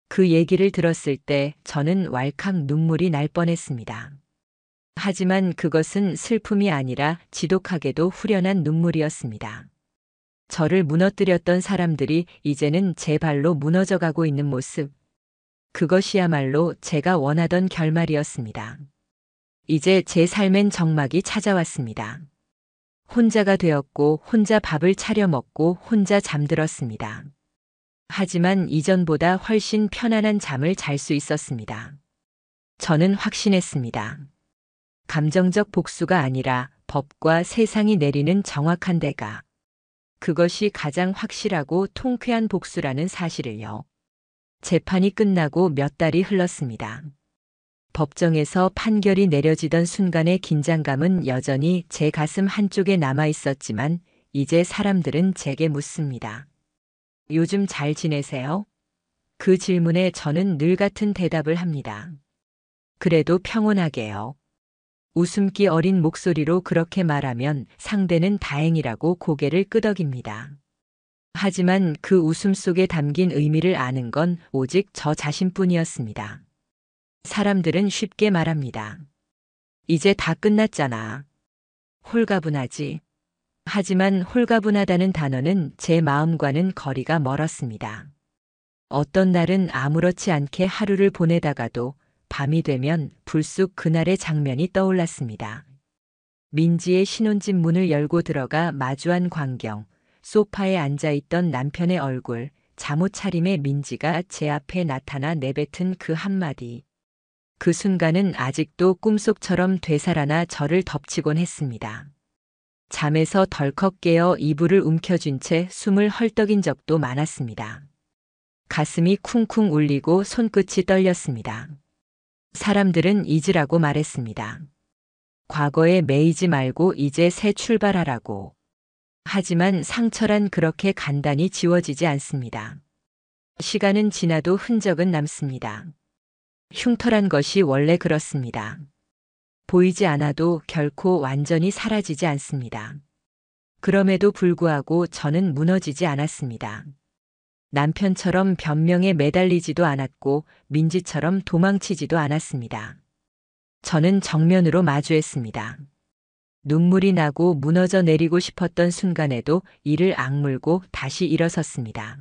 그 얘기를 들었을 때 저는 왈칵 눈물이 날 뻔했습니다. 하지만 그것은 슬픔이 아니라 지독하게도 후련한 눈물이었습니다. 저를 무너뜨렸던 사람들이 이제는 제 발로 무너져가고 있는 모습. 그것이야말로 제가 원하던 결말이었습니다. 이제 제 삶엔 정막이 찾아왔습니다. 혼자가 되었고 혼자 밥을 차려 먹고 혼자 잠들었습니다. 하지만 이전보다 훨씬 편안한 잠을 잘 수 있었습니다. 저는 확신했습니다. 감정적 복수가 아니라 법과 세상이 내리는 정확한 대가. 그것이 가장 확실하고 통쾌한 복수라는 사실을요. 재판이 끝나고 몇 달이 흘렀습니다. 법정에서 판결이 내려지던 순간의 긴장감은 여전히 제 가슴 한쪽에 남아 있었지만 이제 사람들은 제게 묻습니다. 요즘 잘 지내세요? 그 질문에 저는 늘 같은 대답을 합니다. 그래도 평온하게요. 웃음기 어린 목소리로 그렇게 말하면 상대는 다행이라고 고개를 끄덕입니다. 하지만 그 웃음 속에 담긴 의미를 아는 건 오직 저 자신뿐이었습니다. 사람들은 쉽게 말합니다. 이제 다 끝났잖아. 홀가분하지. 하지만 홀가분하다는 단어는 제 마음과는 거리가 멀었습니다. 어떤 날은 아무렇지 않게 하루를 보내다가도 밤이 되면 불쑥 그날의 장면이 떠올랐습니다. 민지의 신혼집 문을 열고 들어가 마주한 광경, 소파에 앉아있던 남편의 얼굴, 잠옷 차림의 민지가 제 앞에 나타나 내뱉은 그 한마디. 그 순간은 아직도 꿈속처럼 되살아나 저를 덮치곤 했습니다. 잠에서 덜컥 깨어 이불을 움켜쥔 채 숨을 헐떡인 적도 많았습니다. 가슴이 쿵쿵 울리고 손끝이 떨렸습니다. 사람들은 잊으라고 말했습니다. 과거에 매이지 말고 이제 새 출발하라고. 하지만 상처란 그렇게 간단히 지워지지 않습니다. 시간은 지나도 흔적은 남습니다. 흉터란 것이 원래 그렇습니다. 보이지 않아도 결코 완전히 사라지지 않습니다. 그럼에도 불구하고 저는 무너지지 않았습니다. 남편처럼 변명에 매달리지도 않았고 민지처럼 도망치지도 않았습니다. 저는 정면으로 마주했습니다. 눈물이 나고 무너져 내리고 싶었던 순간에도 이를 악물고 다시 일어섰습니다.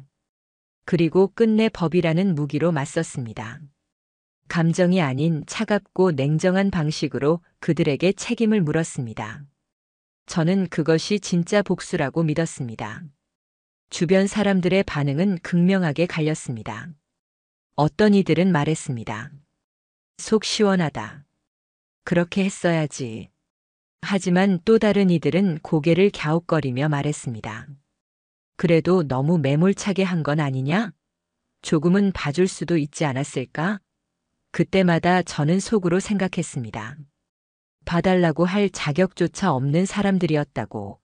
그리고 끝내 법이라는 무기로 맞섰습니다. 감정이 아닌 차갑고 냉정한 방식으로 그들에게 책임을 물었습니다. 저는 그것이 진짜 복수라고 믿었습니다. 주변 사람들의 반응은 극명하게 갈렸습니다. 어떤 이들은 말했습니다. 속 시원하다. 그렇게 했어야지. 하지만 또 다른 이들은 고개를 갸웃거리며 말했습니다. 그래도 너무 매몰차게 한 건 아니냐? 조금은 봐줄 수도 있지 않았을까? 그때마다 저는 속으로 생각했습니다. 봐달라고 할 자격조차 없는 사람들이었다고.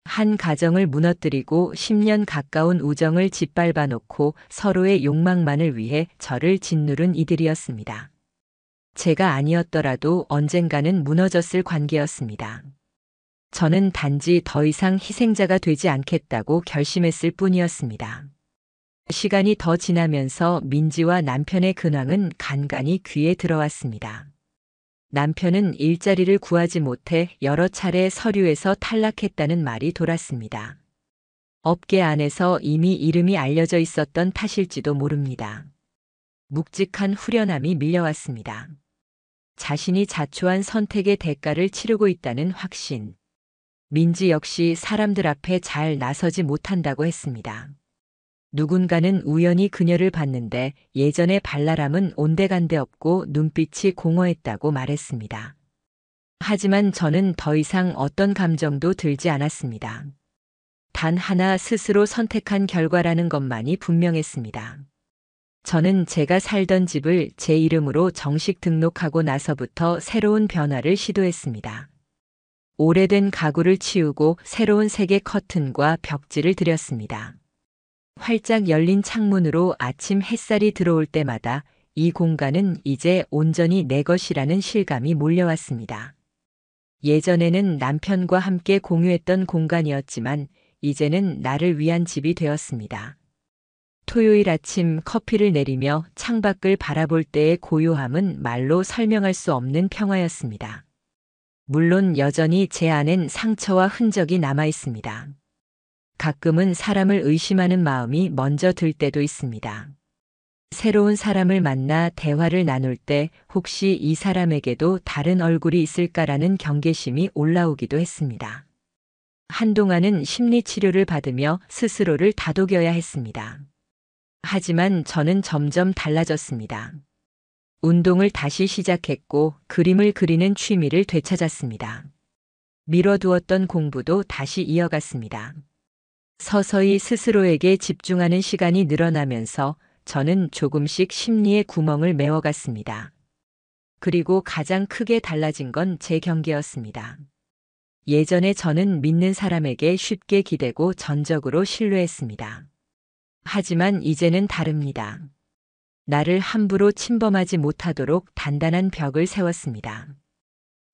한 가정을 무너뜨리고 10년 가까운 우정을 짓밟아 놓고 서로의 욕망만을 위해 저를 짓누른 이들이었습니다. 제가 아니었더라도 언젠가는 무너졌을 관계였습니다. 저는 단지 더 이상 희생자가 되지 않겠다고 결심했을 뿐이었습니다. 시간이 더 지나면서 민지와 남편의 근황은 간간히 귀에 들어왔습니다. 남편은 일자리를 구하지 못해 여러 차례 서류에서 탈락했다는 말이 돌았습니다. 업계 안에서 이미 이름이 알려져 있었던 탓일지도 모릅니다. 묵직한 후련함이 밀려왔습니다. 자신이 자초한 선택의 대가를 치르고 있다는 확신. 민지 역시 사람들 앞에 잘 나서지 못한다고 했습니다. 누군가는 우연히 그녀를 봤는데 예전의 발랄함은 온데간데 없고 눈빛이 공허했다고 말했습니다. 하지만 저는 더 이상 어떤 감정도 들지 않았습니다. 단 하나 스스로 선택한 결과라는 것만이 분명했습니다. 저는 제가 살던 집을 제 이름으로 정식 등록하고 나서부터 새로운 변화를 시도했습니다. 오래된 가구를 치우고 새로운 색의 커튼과 벽지를 들였습니다. 활짝 열린 창문으로 아침 햇살이 들어올 때마다 이 공간은 이제 온전히 내 것이라는 실감이 몰려왔습니다. 예전에는 남편과 함께 공유했던 공간이었지만 이제는 나를 위한 집이 되었습니다. 토요일 아침 커피를 내리며 창밖을 바라볼 때의 고요함은 말로 설명할 수 없는 평화였습니다. 물론 여전히 제 안엔 상처와 흔적이 남아 있습니다. 가끔은 사람을 의심하는 마음이 먼저 들 때도 있습니다. 새로운 사람을 만나 대화를 나눌 때 혹시 이 사람에게도 다른 얼굴이 있을까라는 경계심이 올라오기도 했습니다. 한동안은 심리치료를 받으며 스스로를 다독여야 했습니다. 하지만 저는 점점 달라졌습니다. 운동을 다시 시작했고 그림을 그리는 취미를 되찾았습니다. 미뤄두었던 공부도 다시 이어갔습니다. 서서히 스스로에게 집중하는 시간이 늘어나면서 저는 조금씩 심리의 구멍을 메워갔습니다. 그리고 가장 크게 달라진 건 제 경계였습니다. 예전에 저는 믿는 사람에게 쉽게 기대고 전적으로 신뢰했습니다. 하지만 이제는 다릅니다. 나를 함부로 침범하지 못하도록 단단한 벽을 세웠습니다.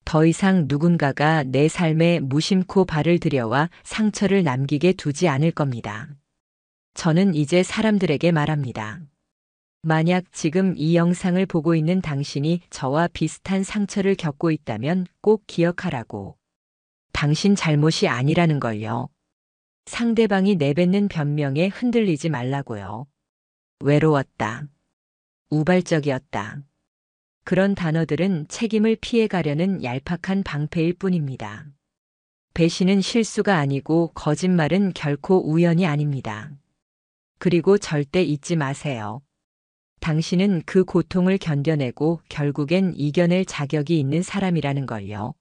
더 이상 누군가가 내 삶에 무심코 발을 들여와 상처를 남기게 두지 않을 겁니다. 저는 이제 사람들에게 말합니다. 만약 지금 이 영상을 보고 있는 당신이 저와 비슷한 상처를 겪고 있다면 꼭 기억하라고. 당신 잘못이 아니라는 걸요. 상대방이 내뱉는 변명에 흔들리지 말라고요. 외로웠다. 우발적이었다. 그런 단어들은 책임을 피해가려는 얄팍한 방패일 뿐입니다. 배신은 실수가 아니고 거짓말은 결코 우연이 아닙니다. 그리고 절대 잊지 마세요. 당신은 그 고통을 견뎌내고 결국엔 이겨낼 자격이 있는 사람이라는 걸요.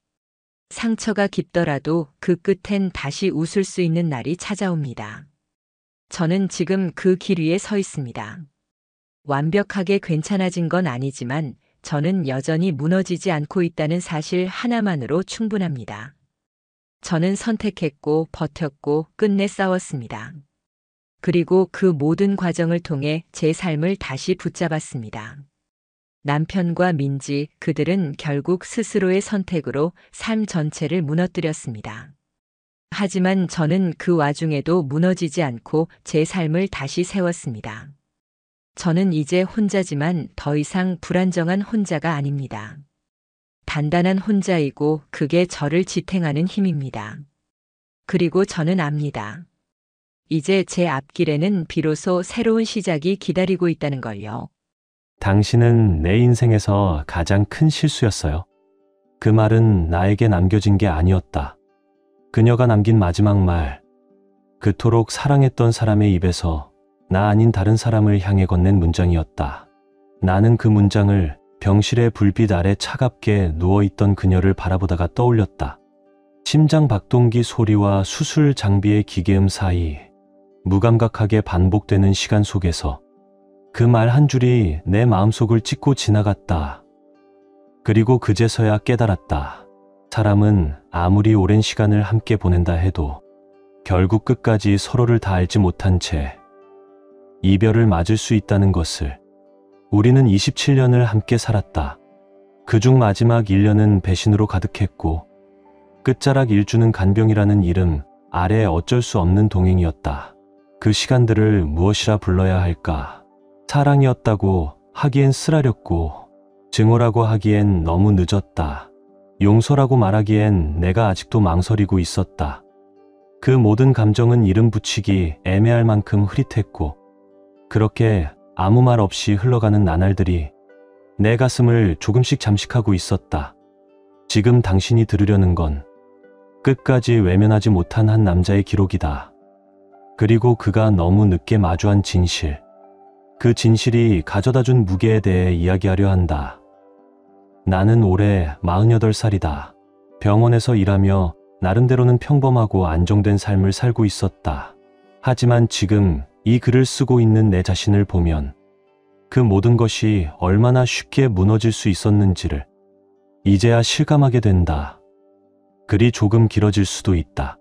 상처가 깊더라도 그 끝엔 다시 웃을 수 있는 날이 찾아옵니다. 저는 지금 그 길 위에 서 있습니다. 완벽하게 괜찮아진 건 아니지만 저는 여전히 무너지지 않고 있다는 사실 하나만으로 충분합니다. 저는 선택했고 버텼고 끝내 싸웠습니다. 그리고 그 모든 과정을 통해 제 삶을 다시 붙잡았습니다. 남편과 민지, 그들은 결국 스스로의 선택으로 삶 전체를 무너뜨렸습니다. 하지만 저는 그 와중에도 무너지지 않고 제 삶을 다시 세웠습니다. 저는 이제 혼자지만 더 이상 불안정한 혼자가 아닙니다. 단단한 혼자이고 그게 저를 지탱하는 힘입니다. 그리고 저는 압니다. 이제 제 앞길에는 비로소 새로운 시작이 기다리고 있다는 걸요. 당신은 내 인생에서 가장 큰 실수였어요. 그 말은 나에게 남겨진 게 아니었다. 그녀가 남긴 마지막 말, 그토록 사랑했던 사람의 입에서 나 아닌 다른 사람을 향해 건넨 문장이었다. 나는 그 문장을 병실의 불빛 아래 차갑게 누워있던 그녀를 바라보다가 떠올렸다. 심장 박동기 소리와 수술 장비의 기계음 사이 무감각하게 반복되는 시간 속에서 그 말 한 줄이 내 마음속을 찍고 지나갔다. 그리고 그제서야 깨달았다. 사람은 아무리 오랜 시간을 함께 보낸다 해도 결국 끝까지 서로를 다 알지 못한 채 이별을 맞을 수 있다는 것을. 우리는 27년을 함께 살았다. 그중 마지막 1년은 배신으로 가득했고 끝자락 일주는 간병이라는 이름 아래 어쩔 수 없는 동행이었다. 그 시간들을 무엇이라 불러야 할까? 사랑이었다고 하기엔 쓰라렸고 증오라고 하기엔 너무 늦었다. 용서라고 말하기엔 내가 아직도 망설이고 있었다. 그 모든 감정은 이름 붙이기 애매할 만큼 흐릿했고 그렇게 아무 말 없이 흘러가는 나날들이 내 가슴을 조금씩 잠식하고 있었다. 지금 당신이 들으려는 건 끝까지 외면하지 못한 한 남자의 기록이다. 그리고 그가 너무 늦게 마주한 진실. 그 진실이 가져다준 무게에 대해 이야기하려 한다. 나는 올해 48살이다. 병원에서 일하며 나름대로는 평범하고 안정된 삶을 살고 있었다. 하지만 지금 이 글을 쓰고 있는 내 자신을 보면 그 모든 것이 얼마나 쉽게 무너질 수 있었는지를 이제야 실감하게 된다. 글이 조금 길어질 수도 있다.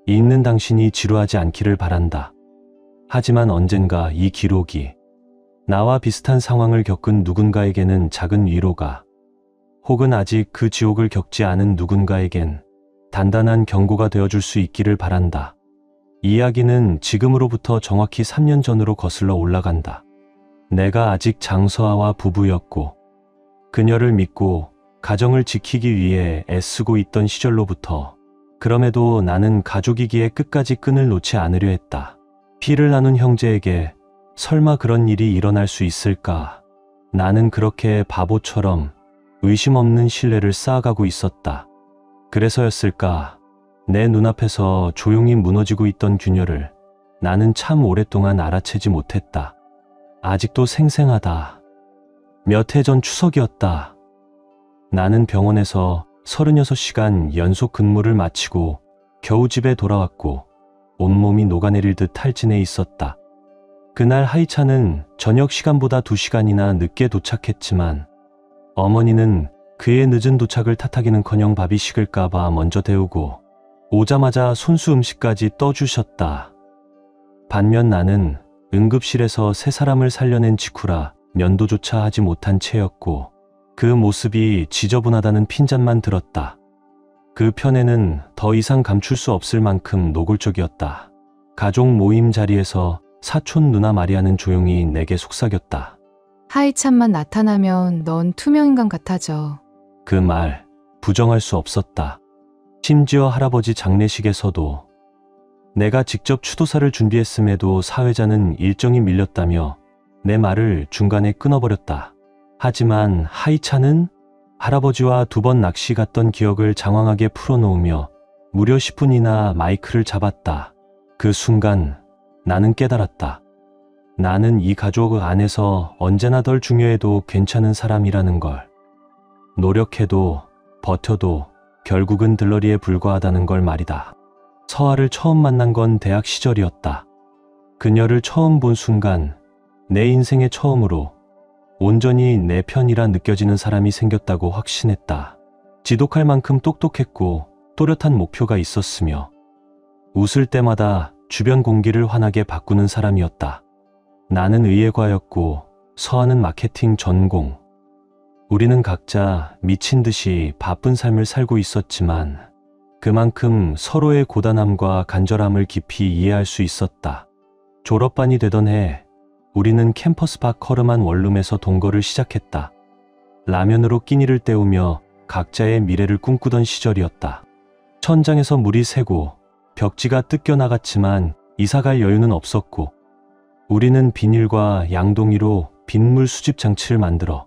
읽는 당신이 지루하지 않기를 바란다. 하지만 언젠가 이 기록이 나와 비슷한 상황을 겪은 누군가에게는 작은 위로가, 혹은 아직 그 지옥을 겪지 않은 누군가에겐 단단한 경고가 되어줄 수 있기를 바란다. 이야기는 지금으로부터 정확히 3년 전으로 거슬러 올라간다. 내가 아직 장서아와 부부였고 그녀를 믿고 가정을 지키기 위해 애쓰고 있던 시절로부터. 그럼에도 나는 가족이기에 끝까지 끈을 놓지 않으려 했다. 피를 나눈 형제에게 설마 그런 일이 일어날 수 있을까? 나는 그렇게 바보처럼 의심 없는 신뢰를 쌓아가고 있었다. 그래서였을까? 내 눈앞에서 조용히 무너지고 있던 균열을 나는 참 오랫동안 알아채지 못했다. 아직도 생생하다. 몇 해 전 추석이었다. 나는 병원에서 36시간 연속 근무를 마치고 겨우 집에 돌아왔고 온몸이 녹아내릴 듯 탈진해 있었다. 그날 하이차는 저녁 시간보다 2시간이나 늦게 도착했지만 어머니는 그의 늦은 도착을 탓하기는커녕 밥이 식을까봐 먼저 데우고 오자마자 손수 음식까지 떠주셨다. 반면 나는 응급실에서 세 사람을 살려낸 직후라 면도조차 하지 못한 채였고 그 모습이 지저분하다는 핀잔만 들었다. 그 편에는 더 이상 감출 수 없을 만큼 노골적이었다. 가족 모임 자리에서 사촌 누나 마리아는 조용히 내게 속삭였다. 하이참만 나타나면 넌 투명인간 같아져. 그 말 부정할 수 없었다. 심지어 할아버지 장례식에서도 내가 직접 추도사를 준비했음에도 사회자는 일정이 밀렸다며 내 말을 중간에 끊어버렸다. 하지만 하이차는 할아버지와 2번 낚시 갔던 기억을 장황하게 풀어놓으며 무려 10분이나 마이크를 잡았다. 그 순간 나는 깨달았다. 나는 이 가족 안에서 언제나 덜 중요해도 괜찮은 사람이라는 걸. 노력해도 버텨도 결국은 들러리에 불과하다는 걸 말이다. 서아를 처음 만난 건 대학 시절이었다. 그녀를 처음 본 순간 내 인생의 처음으로 온전히 내 편이라 느껴지는 사람이 생겼다고 확신했다. 지독할 만큼 똑똑했고 또렷한 목표가 있었으며 웃을 때마다 주변 공기를 환하게 바꾸는 사람이었다. 나는 의예과였고 서아는 마케팅 전공. 우리는 각자 미친 듯이 바쁜 삶을 살고 있었지만 그만큼 서로의 고단함과 간절함을 깊이 이해할 수 있었다. 졸업반이 되던 해 우리는 캠퍼스 밖 허름한 원룸에서 동거를 시작했다. 라면으로 끼니를 때우며 각자의 미래를 꿈꾸던 시절이었다. 천장에서 물이 새고 벽지가 뜯겨나갔지만 이사갈 여유는 없었고 우리는 비닐과 양동이로 빗물 수집 장치를 만들어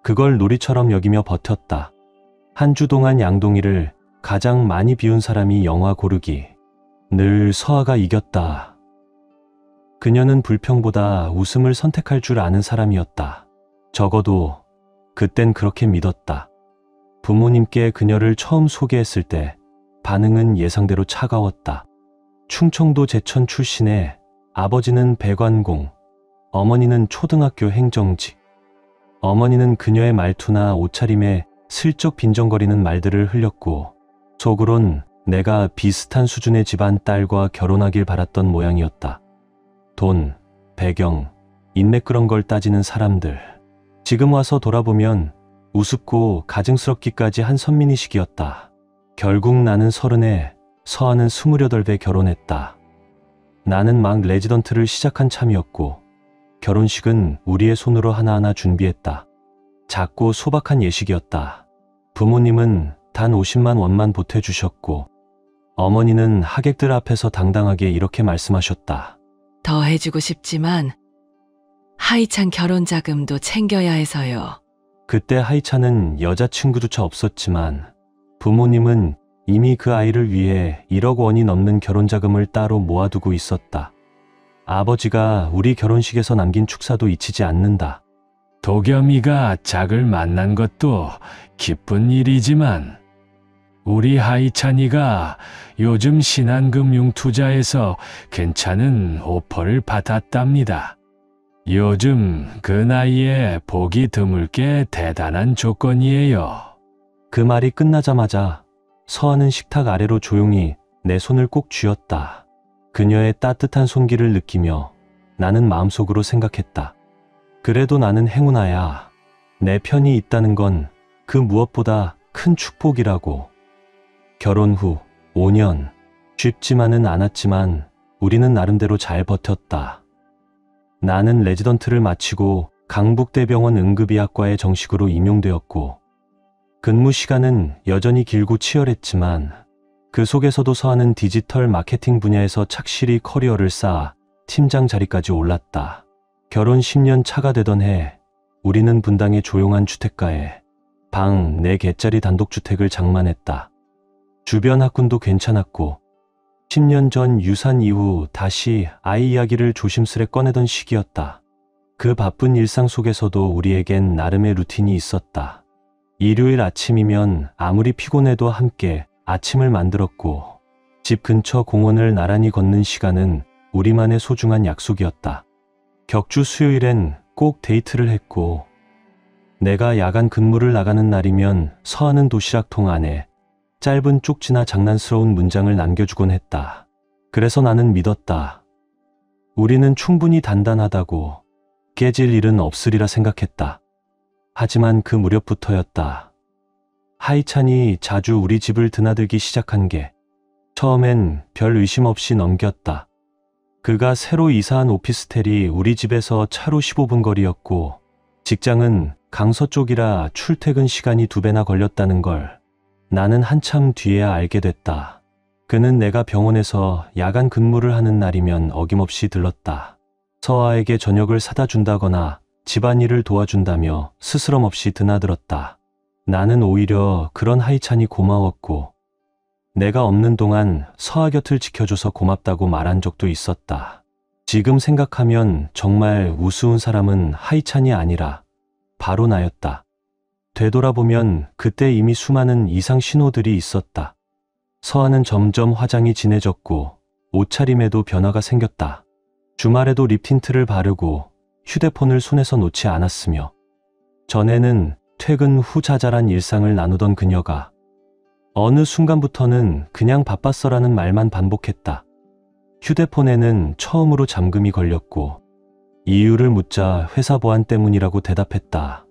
그걸 놀이처럼 여기며 버텼다. 한 주 동안 양동이를 가장 많이 비운 사람이 영화 고르기. 늘 서아가 이겼다. 그녀는 불평보다 웃음을 선택할 줄 아는 사람이었다. 적어도 그땐 그렇게 믿었다. 부모님께 그녀를 처음 소개했을 때 반응은 예상대로 차가웠다. 충청도 제천 출신의 아버지는 배관공, 어머니는 초등학교 행정직. 어머니는 그녀의 말투나 옷차림에 슬쩍 빈정거리는 말들을 흘렸고 속으론 내가 비슷한 수준의 집안 딸과 결혼하길 바랐던 모양이었다. 돈, 배경, 인맥 그런 걸 따지는 사람들. 지금 와서 돌아보면 우습고 가증스럽기까지 한 선민의식이었다. 결국 나는 30에 서아는 28에 결혼했다. 나는 막 레지던트를 시작한 참이었고 결혼식은 우리의 손으로 하나하나 준비했다. 작고 소박한 예식이었다. 부모님은 단 50만 원만 보태주셨고 어머니는 하객들 앞에서 당당하게 이렇게 말씀하셨다. 더 해주고 싶지만 하이찬 결혼 자금도 챙겨야 해서요. 그때 하이찬은 여자친구조차 없었지만 부모님은 이미 그 아이를 위해 1억 원이 넘는 결혼 자금을 따로 모아두고 있었다. 아버지가 우리 결혼식에서 남긴 축사도 잊히지 않는다. 도겸이가 짝을 만난 것도 기쁜 일이지만 우리 하이찬이가 요즘 신한금융투자에서 괜찮은 오퍼를 받았답니다. 요즘 그 나이에 보기 드물 게 대단한 조건이에요. 그 말이 끝나자마자 서아는 식탁 아래로 조용히 내 손을 꼭 쥐었다. 그녀의 따뜻한 손길을 느끼며 나는 마음속으로 생각했다. 그래도 나는 행운아야. 내 편이 있다는 건 그 무엇보다 큰 축복이라고. 결혼 후 5년, 쉽지만은 않았지만 우리는 나름대로 잘 버텼다. 나는 레지던트를 마치고 강북대병원 응급의학과에 정식으로 임용되었고 근무 시간은 여전히 길고 치열했지만 그 속에서도 서하는 디지털 마케팅 분야에서 착실히 커리어를 쌓아 팀장 자리까지 올랐다. 결혼 10년 차가 되던 해 우리는 분당의 조용한 주택가에 방 4개짜리 단독주택을 장만했다. 주변 학군도 괜찮았고 10년 전 유산 이후 다시 아이 이야기를 조심스레 꺼내던 시기였다. 그 바쁜 일상 속에서도 우리에겐 나름의 루틴이 있었다. 일요일 아침이면 아무리 피곤해도 함께 아침을 만들었고 집 근처 공원을 나란히 걷는 시간은 우리만의 소중한 약속이었다. 격주 수요일엔 꼭 데이트를 했고 내가 야간 근무를 나가는 날이면 서하는 도시락통 안에 짧은 쪽지나 장난스러운 문장을 남겨주곤 했다. 그래서 나는 믿었다. 우리는 충분히 단단하다고 깨질 일은 없으리라 생각했다. 하지만 그 무렵부터였다. 하이찬이 자주 우리 집을 드나들기 시작한 게 처음엔 별 의심 없이 넘겼다. 그가 새로 이사한 오피스텔이 우리 집에서 차로 15분 거리였고 직장은 강서 쪽이라 출퇴근 시간이 2배나 걸렸다는 걸 나는 한참 뒤에야 알게 됐다. 그는 내가 병원에서 야간 근무를 하는 날이면 어김없이 들렀다. 서아에게 저녁을 사다 준다거나 집안일을 도와준다며 스스럼 없이 드나들었다. 나는 오히려 그런 하이찬이 고마웠고 내가 없는 동안 서아 곁을 지켜줘서 고맙다고 말한 적도 있었다. 지금 생각하면 정말 우스운 사람은 하이찬이 아니라 바로 나였다. 되돌아보면 그때 이미 수많은 이상 신호들이 있었다. 서아는 점점 화장이 진해졌고 옷차림에도 변화가 생겼다. 주말에도 립틴트를 바르고 휴대폰을 손에서 놓지 않았으며 전에는 퇴근 후 자잘한 일상을 나누던 그녀가 어느 순간부터는 그냥 바빴어라는 말만 반복했다. 휴대폰에는 처음으로 잠금이 걸렸고 이유를 묻자 회사 보안 때문이라고 대답했다.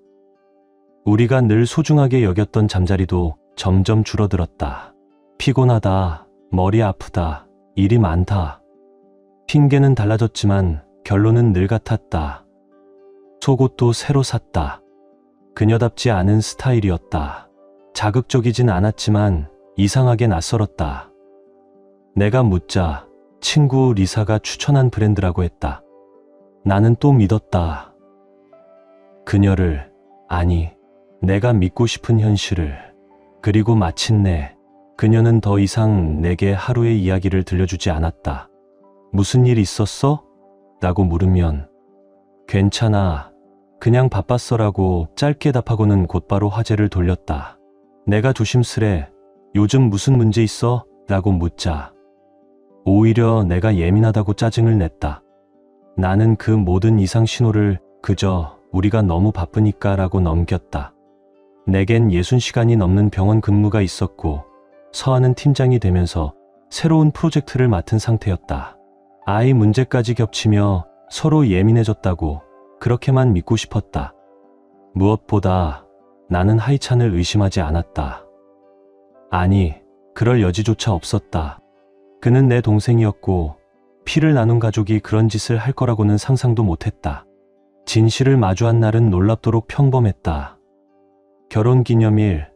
우리가 늘 소중하게 여겼던 잠자리도 점점 줄어들었다. 피곤하다, 머리 아프다, 일이 많다. 핑계는 달라졌지만 결론은 늘 같았다. 속옷도 새로 샀다. 그녀답지 않은 스타일이었다. 자극적이진 않았지만 이상하게 낯설었다. 내가 묻자 친구 리사가 추천한 브랜드라고 했다. 나는 또 믿었다. 그녀를, 아니, 내가 믿고 싶은 현실을. 그리고 마침내 그녀는 더 이상 내게 하루의 이야기를 들려주지 않았다. 무슨 일 있었어? 라고 물으면 괜찮아. 그냥 바빴어라고 짧게 답하고는 곧바로 화제를 돌렸다. 내가 조심스레 요즘 무슨 문제 있어? 라고 묻자 오히려 내가 예민하다고 짜증을 냈다. 나는 그 모든 이상 신호를 그저 우리가 너무 바쁘니까 라고 넘겼다. 내겐 60시간이 넘는 병원 근무가 있었고 서하는 팀장이 되면서 새로운 프로젝트를 맡은 상태였다. 아이 문제까지 겹치며 서로 예민해졌다고 그렇게만 믿고 싶었다. 무엇보다 나는 하이찬을 의심하지 않았다. 아니, 그럴 여지조차 없었다. 그는 내 동생이었고 피를 나눈 가족이 그런 짓을 할 거라고는 상상도 못했다. 진실을 마주한 날은 놀랍도록 평범했다. 결혼기념일,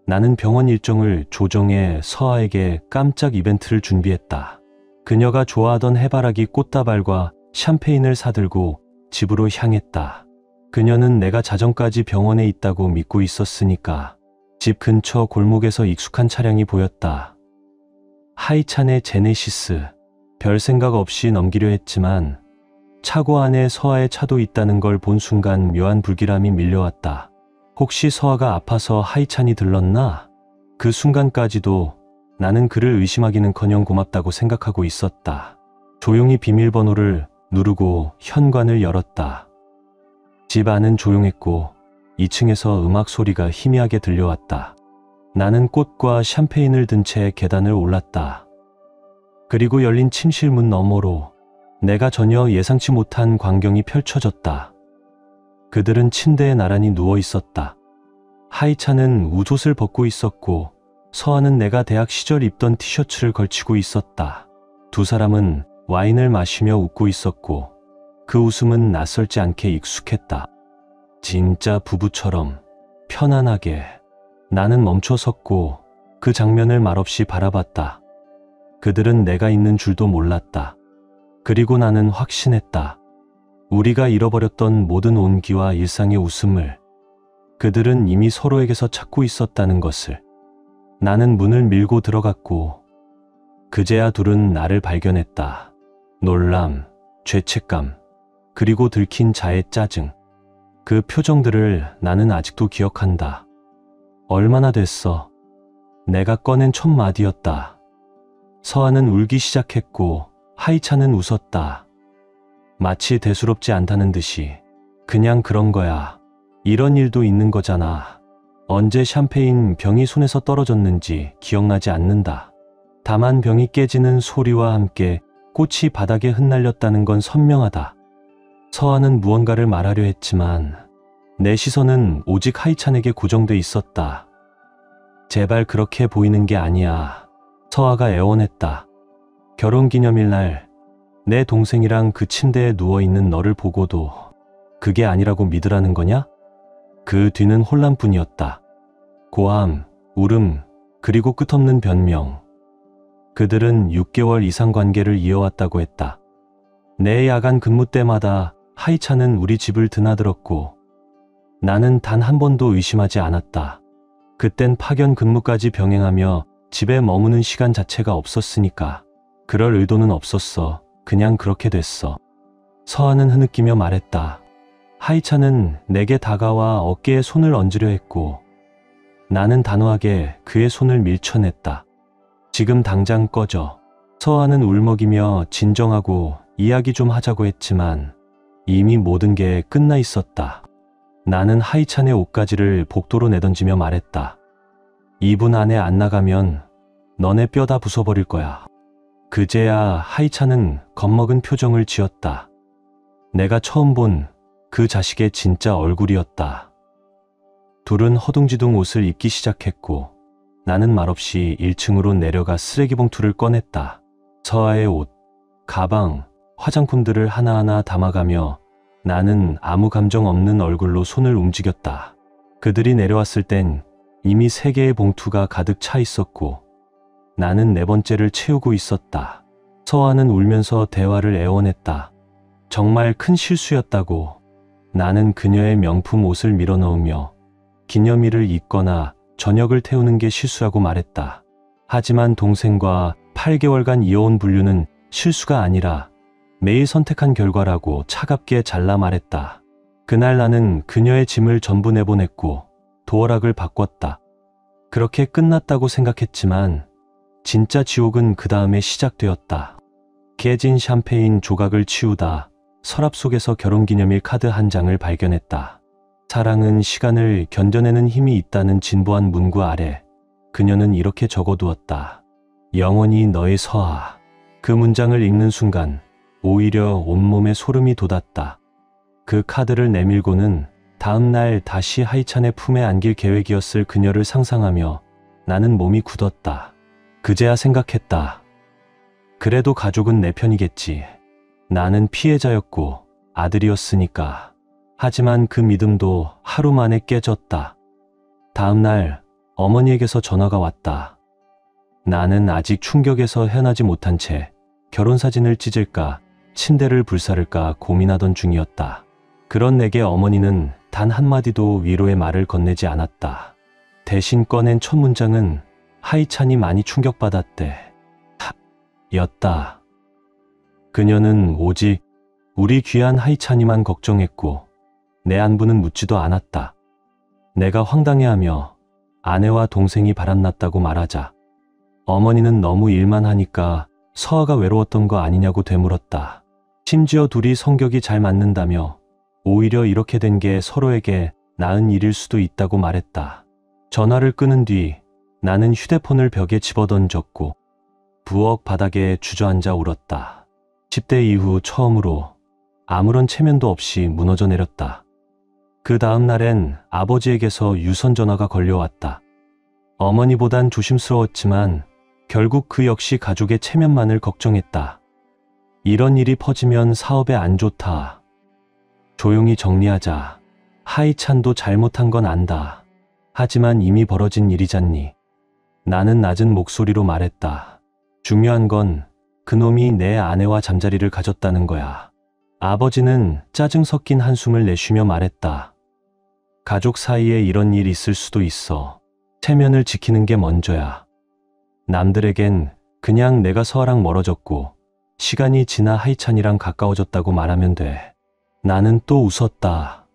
나는 병원 일정을 조정해 서아에게 깜짝 이벤트를 준비했다. 그녀가 좋아하던 해바라기 꽃다발과 샴페인을 사들고 집으로 향했다. 그녀는 내가 자정까지 병원에 있다고 믿고 있었으니까. 집 근처 골목에서 익숙한 차량이 보였다. 하이찬의 제네시스. 별 생각 없이 넘기려 했지만 차고 안에 서아의 차도 있다는 걸 본 순간 묘한 불길함이 밀려왔다. 혹시 서아가 아파서 하이찬이 들렀나? 그 순간까지도 나는 그를 의심하기는커녕 고맙다고 생각하고 있었다. 조용히 비밀번호를 누르고 현관을 열었다. 집 안은 조용했고 2층에서 음악 소리가 희미하게 들려왔다. 나는 꽃과 샴페인을 든 채 계단을 올랐다. 그리고 열린 침실 문 너머로 내가 전혀 예상치 못한 광경이 펼쳐졌다. 그들은 침대에 나란히 누워 있었다. 하이찬은 웃옷을 벗고 있었고 서아는 내가 대학 시절 입던 티셔츠를 걸치고 있었다. 두 사람은 와인을 마시며 웃고 있었고 그 웃음은 낯설지 않게 익숙했다. 진짜 부부처럼 편안하게. 나는 멈춰 섰고 그 장면을 말없이 바라봤다. 그들은 내가 있는 줄도 몰랐다. 그리고 나는 확신했다. 우리가 잃어버렸던 모든 온기와 일상의 웃음을 그들은 이미 서로에게서 찾고 있었다는 것을. 나는 문을 밀고 들어갔고 그제야 둘은 나를 발견했다. 놀람, 죄책감, 그리고 들킨 자의 짜증. 그 표정들을 나는 아직도 기억한다. 얼마나 됐어? 내가 꺼낸 첫 마디였다. 서아는 울기 시작했고 하이찬은 웃었다. 마치 대수롭지 않다는 듯이. 그냥 그런 거야. 이런 일도 있는 거잖아. 언제 샴페인 병이 손에서 떨어졌는지 기억나지 않는다. 다만 병이 깨지는 소리와 함께 꽃이 바닥에 흩날렸다는 건 선명하다. 서아는 무언가를 말하려 했지만 내 시선은 오직 하이찬에게 고정돼 있었다. 제발 그렇게 보이는 게 아니야. 서아가 애원했다. 결혼기념일 날 내 동생이랑 그 침대에 누워있는 너를 보고도 그게 아니라고 믿으라는 거냐? 그 뒤는 혼란뿐이었다. 고함, 울음, 그리고 끝없는 변명. 그들은 6개월 이상 관계를 이어왔다고 했다. 내 야간 근무 때마다 하이찬은 우리 집을 드나들었고 나는 단 한 번도 의심하지 않았다. 그땐 파견 근무까지 병행하며 집에 머무는 시간 자체가 없었으니까. 그럴 의도는 없었어. 그냥 그렇게 됐어. 서아는 흐느끼며 말했다. 하이찬은 내게 다가와 어깨에 손을 얹으려 했고 나는 단호하게 그의 손을 밀쳐냈다. 지금 당장 꺼져. 서아는 울먹이며 진정하고 이야기 좀 하자고 했지만 이미 모든 게 끝나 있었다. 나는 하이찬의 옷가지를 복도로 내던지며 말했다. 2분 안에 안 나가면 너네 뼈 다 부숴버릴 거야. 그제야 하이찬은 겁먹은 표정을 지었다. 내가 처음 본 그 자식의 진짜 얼굴이었다. 둘은 허둥지둥 옷을 입기 시작했고 나는 말없이 1층으로 내려가 쓰레기 봉투를 꺼냈다. 서아의 옷, 가방, 화장품들을 하나하나 담아가며 나는 아무 감정 없는 얼굴로 손을 움직였다. 그들이 내려왔을 땐 이미 3개의 봉투가 가득 차 있었고 나는 4번째를 채우고 있었다. 서아는 울면서 대화를 애원했다. 정말 큰 실수였다고. 나는 그녀의 명품 옷을 밀어넣으며 기념일을 잊거나 저녁을 태우는 게 실수라고 말했다. 하지만 동생과 8개월간 이어온 분류는 실수가 아니라 매일 선택한 결과라고 차갑게 잘라 말했다. 그날 나는 그녀의 짐을 전부 내보냈고 도어락을 바꿨다. 그렇게 끝났다고 생각했지만 진짜 지옥은 그 다음에 시작되었다. 깨진 샴페인 조각을 치우다 서랍 속에서 결혼기념일 카드 한 장을 발견했다. 사랑은 시간을 견뎌내는 힘이 있다는 진보한 문구 아래 그녀는 이렇게 적어두었다. 영원히 너의 서아. 그 문장을 읽는 순간 오히려 온몸에 소름이 돋았다. 그 카드를 내밀고는 다음 날 다시 하이찬의 품에 안길 계획이었을 그녀를 상상하며 나는 몸이 굳었다. 그제야 생각했다. 그래도 가족은 내 편이겠지. 나는 피해자였고 아들이었으니까. 하지만 그 믿음도 하루 만에 깨졌다. 다음 날 어머니에게서 전화가 왔다. 나는 아직 충격에서 헤어나지 못한 채 결혼사진을 찢을까 침대를 불사를까 고민하던 중이었다. 그런 내게 어머니는 단 한마디도 위로의 말을 건네지 않았다. 대신 꺼낸 첫 문장은 하이찬이 많이 충격받았대. 였다. 그녀는 오직 우리 귀한 하이찬이만 걱정했고 내 안부는 묻지도 않았다. 내가 황당해하며 아내와 동생이 바람났다고 말하자 어머니는 너무 일만 하니까 서아가 외로웠던 거 아니냐고 되물었다. 심지어 둘이 성격이 잘 맞는다며 오히려 이렇게 된 게 서로에게 나은 일일 수도 있다고 말했다. 전화를 끊은 뒤 나는 휴대폰을 벽에 집어던졌고 부엌 바닥에 주저앉아 울었다. 10대 이후 처음으로 아무런 체면도 없이 무너져 내렸다. 그 다음 날엔 아버지에게서 유선 전화가 걸려왔다. 어머니보단 조심스러웠지만 결국 그 역시 가족의 체면만을 걱정했다. 이런 일이 퍼지면 사업에 안 좋다. 조용히 정리하자. 하이찬도 잘못한 건 안다. 하지만 이미 벌어진 일이잖니. 나는 낮은 목소리로 말했다. 중요한 건 그놈이 내 아내와 잠자리를 가졌다는 거야. 아버지는 짜증 섞인 한숨을 내쉬며 말했다. 가족 사이에 이런 일 있을 수도 있어. 체면을 지키는 게 먼저야. 남들에겐 그냥 내가 서아랑 멀어졌고 시간이 지나 하이찬이랑 가까워졌다고 말하면 돼. 나는 또 웃었다.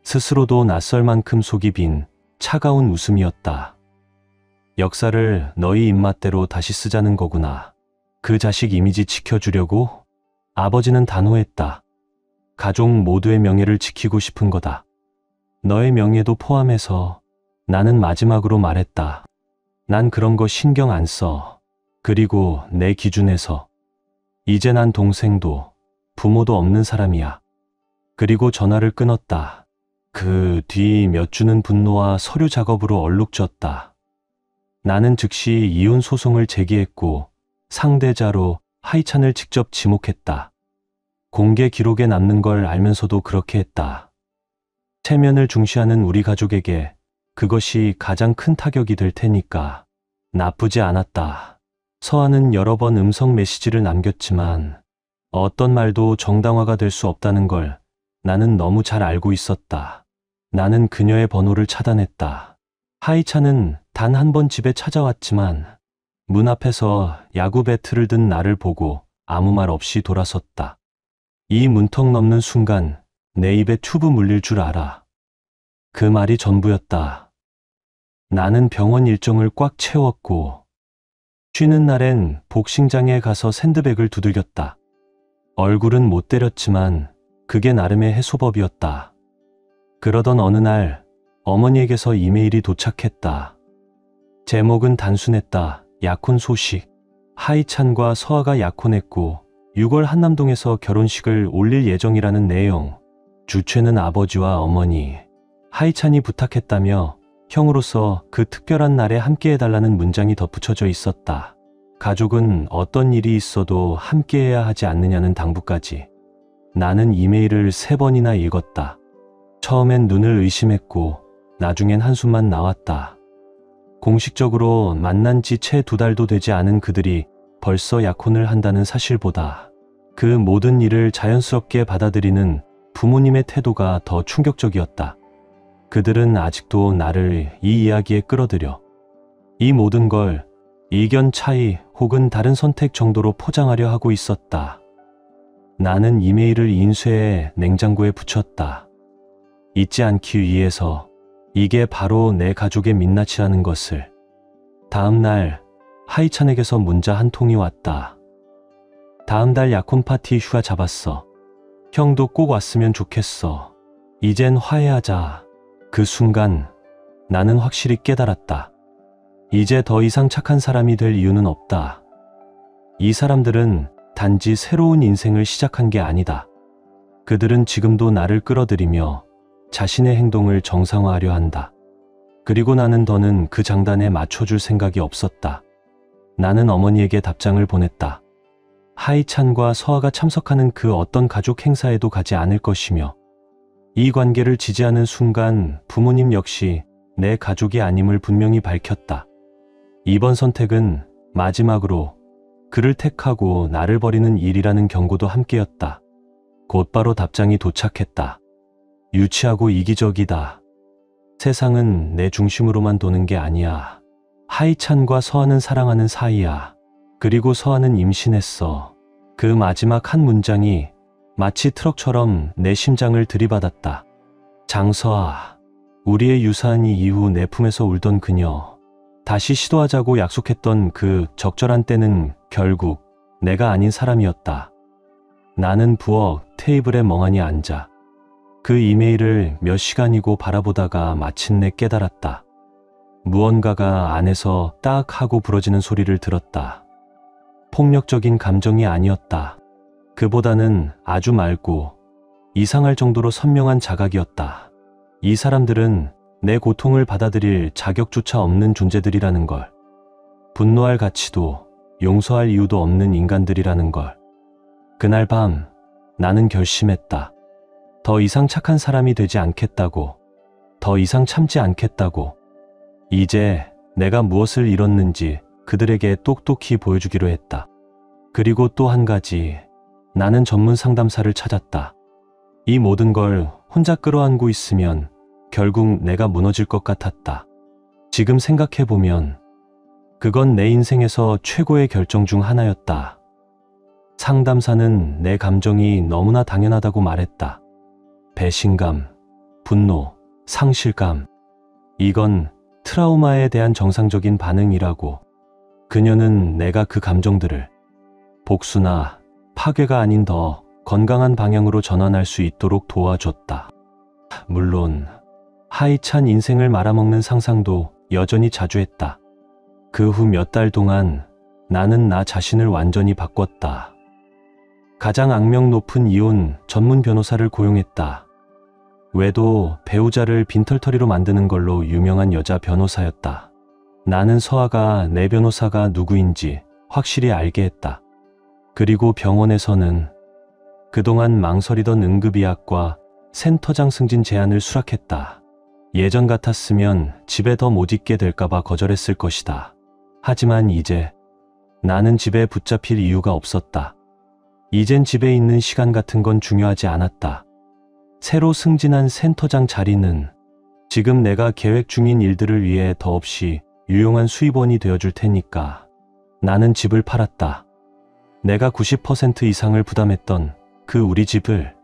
스스로도 낯설 만큼 속이 빈 차가운 웃음이었다. 역사를 너희 입맛대로 다시 쓰자는 거구나. 그 자식 이미지 지켜주려고? 아버지는 단호했다. 가족 모두의 명예를 지키고 싶은 거다. 너의 명예도 포함해서. 나는 마지막으로 말했다. 난 그런 거 신경 안 써. 그리고 내 기준에서 이제 난 동생도 부모도 없는 사람이야. 그리고 전화를 끊었다. 그 뒤 몇 주는 분노와 서류 작업으로 얼룩졌다. 나는 즉시 이혼 소송을 제기했고 상대자로 하이찬을 직접 지목했다. 공개 기록에 남는 걸 알면서도 그렇게 했다. 체면을 중시하는 우리 가족에게 그것이 가장 큰 타격이 될 테니까. 나쁘지 않았다. 서아는 여러 번 음성 메시지를 남겼지만 어떤 말도 정당화가 될 수 없다는 걸 나는 너무 잘 알고 있었다. 나는 그녀의 번호를 차단했다. 하이찬은 단 한 번 집에 찾아왔지만 문 앞에서 야구 배트를 든 나를 보고 아무 말 없이 돌아섰다. 이 문턱 넘는 순간 내 입에 튜브 물릴 줄 알아. 그 말이 전부였다. 나는 병원 일정을 꽉 채웠고 쉬는 날엔 복싱장에 가서 샌드백을 두들겼다. 얼굴은 못 때렸지만 그게 나름의 해소법이었다. 그러던 어느 날 어머니에게서 이메일이 도착했다. 제목은 단순했다. 약혼 소식. 하이찬과 서아가 약혼했고 6월 한남동에서 결혼식을 올릴 예정이라는 내용. 주최는 아버지와 어머니. 하이찬이 부탁했다며 형으로서 그 특별한 날에 함께 해달라는 문장이 덧붙여져 있었다. 가족은 어떤 일이 있어도 함께해야 하지 않느냐는 당부까지. 나는 이메일을 3번이나 읽었다. 처음엔 눈을 의심했고 나중엔 한숨만 나왔다. 공식적으로 만난 지 채 2달도 되지 않은 그들이 벌써 약혼을 한다는 사실보다 그 모든 일을 자연스럽게 받아들이는 부모님의 태도가 더 충격적이었다. 그들은 아직도 나를 이 이야기에 끌어들여 이 모든 걸 의견 차이 혹은 다른 선택 정도로 포장하려 하고 있었다. 나는 이메일을 인쇄해 냉장고에 붙였다. 잊지 않기 위해서 이게 바로 내 가족의 민낯이라는 것을. 다음 날 하이찬에게서 문자 한 통이 왔다. 다음 달 약혼 파티 휴가 잡았어. 형도 꼭 왔으면 좋겠어. 이젠 화해하자. 그 순간 나는 확실히 깨달았다. 이제 더 이상 착한 사람이 될 이유는 없다. 이 사람들은 단지 새로운 인생을 시작한 게 아니다. 그들은 지금도 나를 끌어들이며 자신의 행동을 정상화하려 한다. 그리고 나는 더는 그 장단에 맞춰줄 생각이 없었다. 나는 어머니에게 답장을 보냈다. 하이찬과 서아가 참석하는 그 어떤 가족 행사에도 가지 않을 것이며, 이 관계를 지지하는 순간 부모님 역시 내 가족이 아님을 분명히 밝혔다. 이번 선택은 마지막으로 그를 택하고 나를 버리는 일이라는 경고도 함께였다. 곧바로 답장이 도착했다. 유치하고 이기적이다. 세상은 내 중심으로만 도는 게 아니야. 하이찬과 서아는 사랑하는 사이야. 그리고 서아는 임신했어. 그 마지막 한 문장이 마치 트럭처럼 내 심장을 들이받았다. 장서아, 우리의 유산이 이후 내 품에서 울던 그녀. 다시 시도하자고 약속했던 그 적절한 때는 결국 내가 아닌 사람이었다. 나는 부엌 테이블에 멍하니 앉아 그 이메일을 몇 시간이고 바라보다가 마침내 깨달았다. 무언가가 안에서 딱 하고 부러지는 소리를 들었다. 폭력적인 감정이 아니었다. 그보다는 아주 맑고 이상할 정도로 선명한 자각이었다. 이 사람들은 내 고통을 받아들일 자격조차 없는 존재들이라는 걸. 분노할 가치도 용서할 이유도 없는 인간들이라는 걸. 그날 밤 나는 결심했다. 더 이상 착한 사람이 되지 않겠다고. 더 이상 참지 않겠다고. 이제 내가 무엇을 잃었는지 그들에게 똑똑히 보여주기로 했다. 그리고 또 한 가지, 나는 전문 상담사를 찾았다. 이 모든 걸 혼자 끌어안고 있으면 결국 내가 무너질 것 같았다. 지금 생각해보면 그건 내 인생에서 최고의 결정 중 하나였다. 상담사는 내 감정이 너무나 당연하다고 말했다. 배신감, 분노, 상실감. 이건 트라우마에 대한 정상적인 반응이라고. 그녀는 내가 그 감정들을 복수나 파괴가 아닌 더 건강한 방향으로 전환할 수 있도록 도와줬다. 물론 하이찬 인생을 말아먹는 상상도 여전히 자주 했다. 그 후 몇 달 동안 나는 나 자신을 완전히 바꿨다. 가장 악명 높은 이혼 전문 변호사를 고용했다. 외도 배우자를 빈털터리로 만드는 걸로 유명한 여자 변호사였다. 나는 서아가 내 변호사가 누구인지 확실히 알게 했다. 그리고 병원에서는 그동안 망설이던 응급의학과 센터장 승진 제안을 수락했다. 예전 같았으면 집에 더 못 있게 될까봐 거절했을 것이다. 하지만 이제 나는 집에 붙잡힐 이유가 없었다. 이젠 집에 있는 시간 같은 건 중요하지 않았다. 새로 승진한 센터장 자리는 지금 내가 계획 중인 일들을 위해 더없이 유용한 수입원이 되어줄 테니까. 나는 집을 팔았다. 내가 90% 이상을 부담했던 그 우리 집을.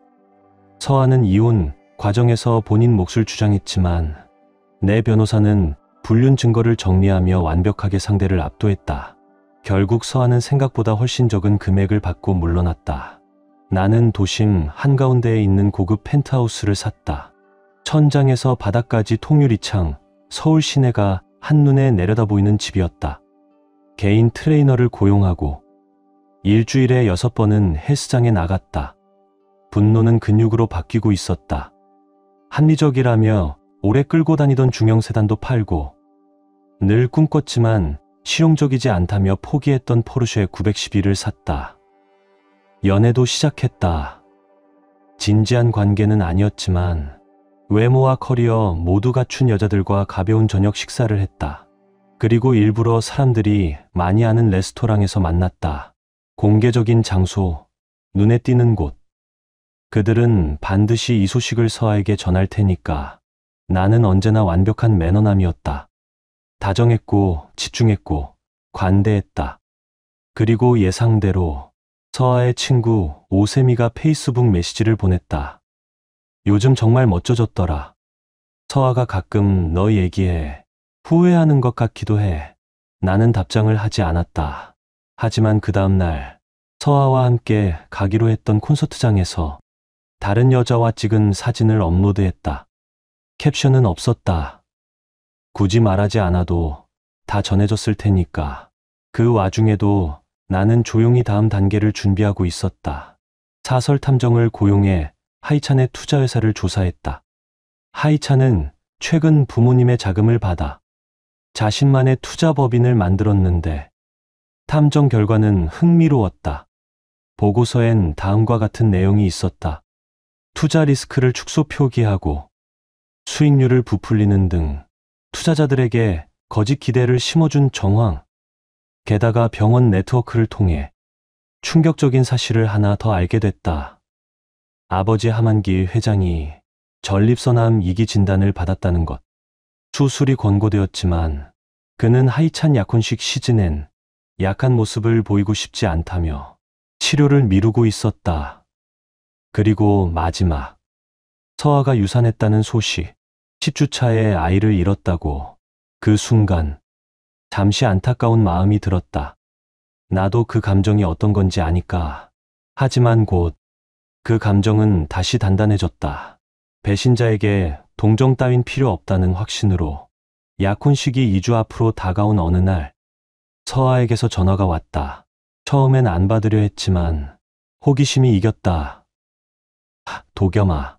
서아는 이혼 과정에서 본인 몫을 주장했지만 내 변호사는 불륜 증거를 정리하며 완벽하게 상대를 압도했다. 결국 서아는 생각보다 훨씬 적은 금액을 받고 물러났다. 나는 도심 한가운데에 있는 고급 펜트하우스를 샀다. 천장에서 바닥까지 통유리창, 서울 시내가 한눈에 내려다 보이는 집이었다. 개인 트레이너를 고용하고 일주일에 6번은 헬스장에 나갔다. 분노는 근육으로 바뀌고 있었다. 합리적이라며 오래 끌고 다니던 중형 세단도 팔고 늘 꿈꿨지만 실용적이지 않다며 포기했던 포르쉐 911을 샀다. 연애도 시작했다. 진지한 관계는 아니었지만 외모와 커리어 모두 갖춘 여자들과 가벼운 저녁 식사를 했다. 그리고 일부러 사람들이 많이 아는 레스토랑에서 만났다. 공개적인 장소, 눈에 띄는 곳. 그들은 반드시 이 소식을 서아에게 전할 테니까. 나는 언제나 완벽한 매너남이었다. 다정했고 집중했고 관대했다. 그리고 예상대로 서아의 친구 오세미가 페이스북 메시지를 보냈다. 요즘 정말 멋져졌더라. 서아가 가끔 너 얘기해. 후회하는 것 같기도 해. 나는 답장을 하지 않았다. 하지만 그 다음날 서아와 함께 가기로 했던 콘서트장에서 다른 여자와 찍은 사진을 업로드했다. 캡션은 없었다. 굳이 말하지 않아도 다 전해졌을 테니까. 그 와중에도 나는 조용히 다음 단계를 준비하고 있었다. 사설 탐정을 고용해 하이찬의 투자회사를 조사했다. 하이찬은 최근 부모님의 자금을 받아 자신만의 투자법인을 만들었는데 탐정 결과는 흥미로웠다. 보고서엔 다음과 같은 내용이 있었다. 투자 리스크를 축소 표기하고 수익률을 부풀리는 등 투자자들에게 거짓 기대를 심어준 정황. 게다가 병원 네트워크를 통해 충격적인 사실을 하나 더 알게 됐다. 아버지 하만기 회장이 전립선암 2기 진단을 받았다는 것. 수술이 권고되었지만 그는 하이찬 약혼식 시즌엔 약한 모습을 보이고 싶지 않다며 치료를 미루고 있었다. 그리고 마지막, 서아가 유산했다는 소식. 10주차에 아이를 잃었다고. 그 순간 잠시 안타까운 마음이 들었다. 나도 그 감정이 어떤 건지 아니까. 하지만 곧 그 감정은 다시 단단해졌다. 배신자에게 동정 따윈 필요 없다는 확신으로 약혼식이 2주 앞으로 다가온 어느 날 서아에게서 전화가 왔다. 처음엔 안 받으려 했지만 호기심이 이겼다. 도겸아.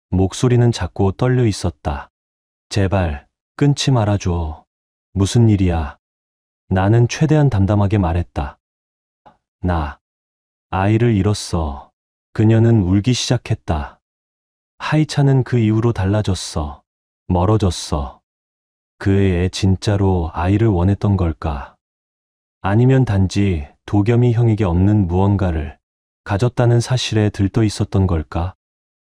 목소리는 작고 떨려 있었다. 제발 끊지 말아줘. 무슨 일이야? 나는 최대한 담담하게 말했다. 나 아이를 잃었어. 그녀는 울기 시작했다. 하이찬은 그 이후로 달라졌어. 멀어졌어. 그 애 진짜로 아이를 원했던 걸까? 아니면 단지 도겸이 형에게 없는 무언가를 가졌다는 사실에 들떠 있었던 걸까?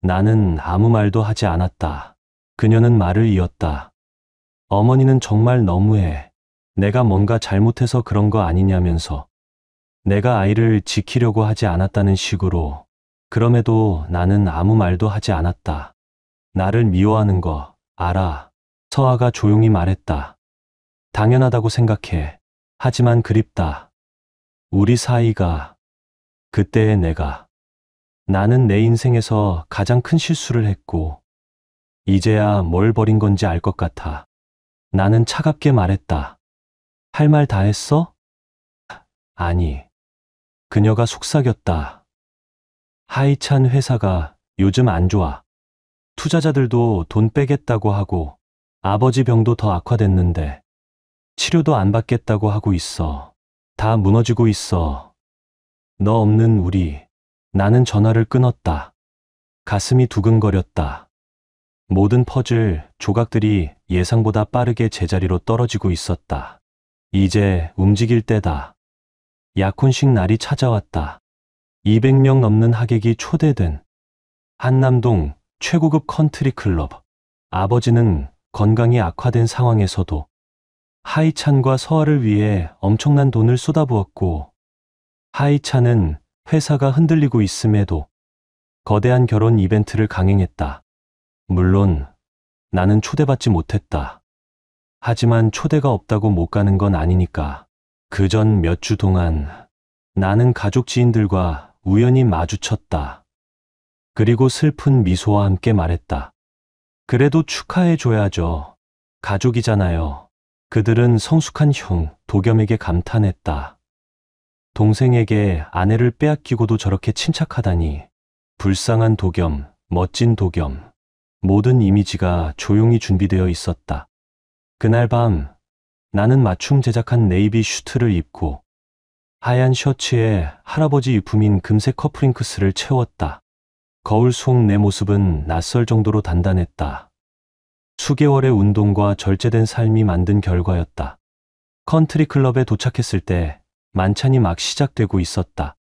나는 아무 말도 하지 않았다. 그녀는 말을 이었다. 어머니는 정말 너무해. 내가 뭔가 잘못해서 그런 거 아니냐면서. 내가 아이를 지키려고 하지 않았다는 식으로. 그럼에도 나는 아무 말도 하지 않았다. 나를 미워하는 거 알아. 서아가 조용히 말했다. 당연하다고 생각해. 하지만 그립다. 우리 사이가. 그때의 내가. 나는 내 인생에서 가장 큰 실수를 했고 이제야 뭘 버린 건지 알 것 같아. 나는 차갑게 말했다. 할 말 다 했어? 아니. 그녀가 속삭였다. 하이찬 회사가 요즘 안 좋아. 투자자들도 돈 빼겠다고 하고 아버지 병도 더 악화됐는데 치료도 안 받겠다고 하고 있어. 다 무너지고 있어. 너 없는 우리. 나는 전화를 끊었다. 가슴이 두근거렸다. 모든 퍼즐 조각들이 예상보다 빠르게 제자리로 떨어지고 있었다. 이제 움직일 때다. 약혼식 날이 찾아왔다. 200명 넘는 하객이 초대된 한남동 최고급 컨트리 클럽. 아버지는 건강이 악화된 상황에서도 하이찬과 서아를 위해 엄청난 돈을 쏟아부었고 하이찬은 회사가 흔들리고 있음에도 거대한 결혼 이벤트를 강행했다. 물론 나는 초대받지 못했다. 하지만 초대가 없다고 못 가는 건 아니니까. 그 전 몇 주 동안 나는 가족 지인들과 우연히 마주쳤다. 그리고 슬픈 미소와 함께 말했다. 그래도 축하해줘야죠. 가족이잖아요. 그들은 성숙한 형 도겸에게 감탄했다. 동생에게 아내를 빼앗기고도 저렇게 침착하다니. 불쌍한 도겸, 멋진 도겸. 모든 이미지가 조용히 준비되어 있었다. 그날 밤 나는 맞춤 제작한 네이비 슈트를 입고 하얀 셔츠에 할아버지 유품인 금색 커플링크스를 채웠다. 거울 속 내 모습은 낯설 정도로 단단했다. 수개월의 운동과 절제된 삶이 만든 결과였다. 컨트리 클럽에 도착했을 때 만찬이 막 시작되고 있었다.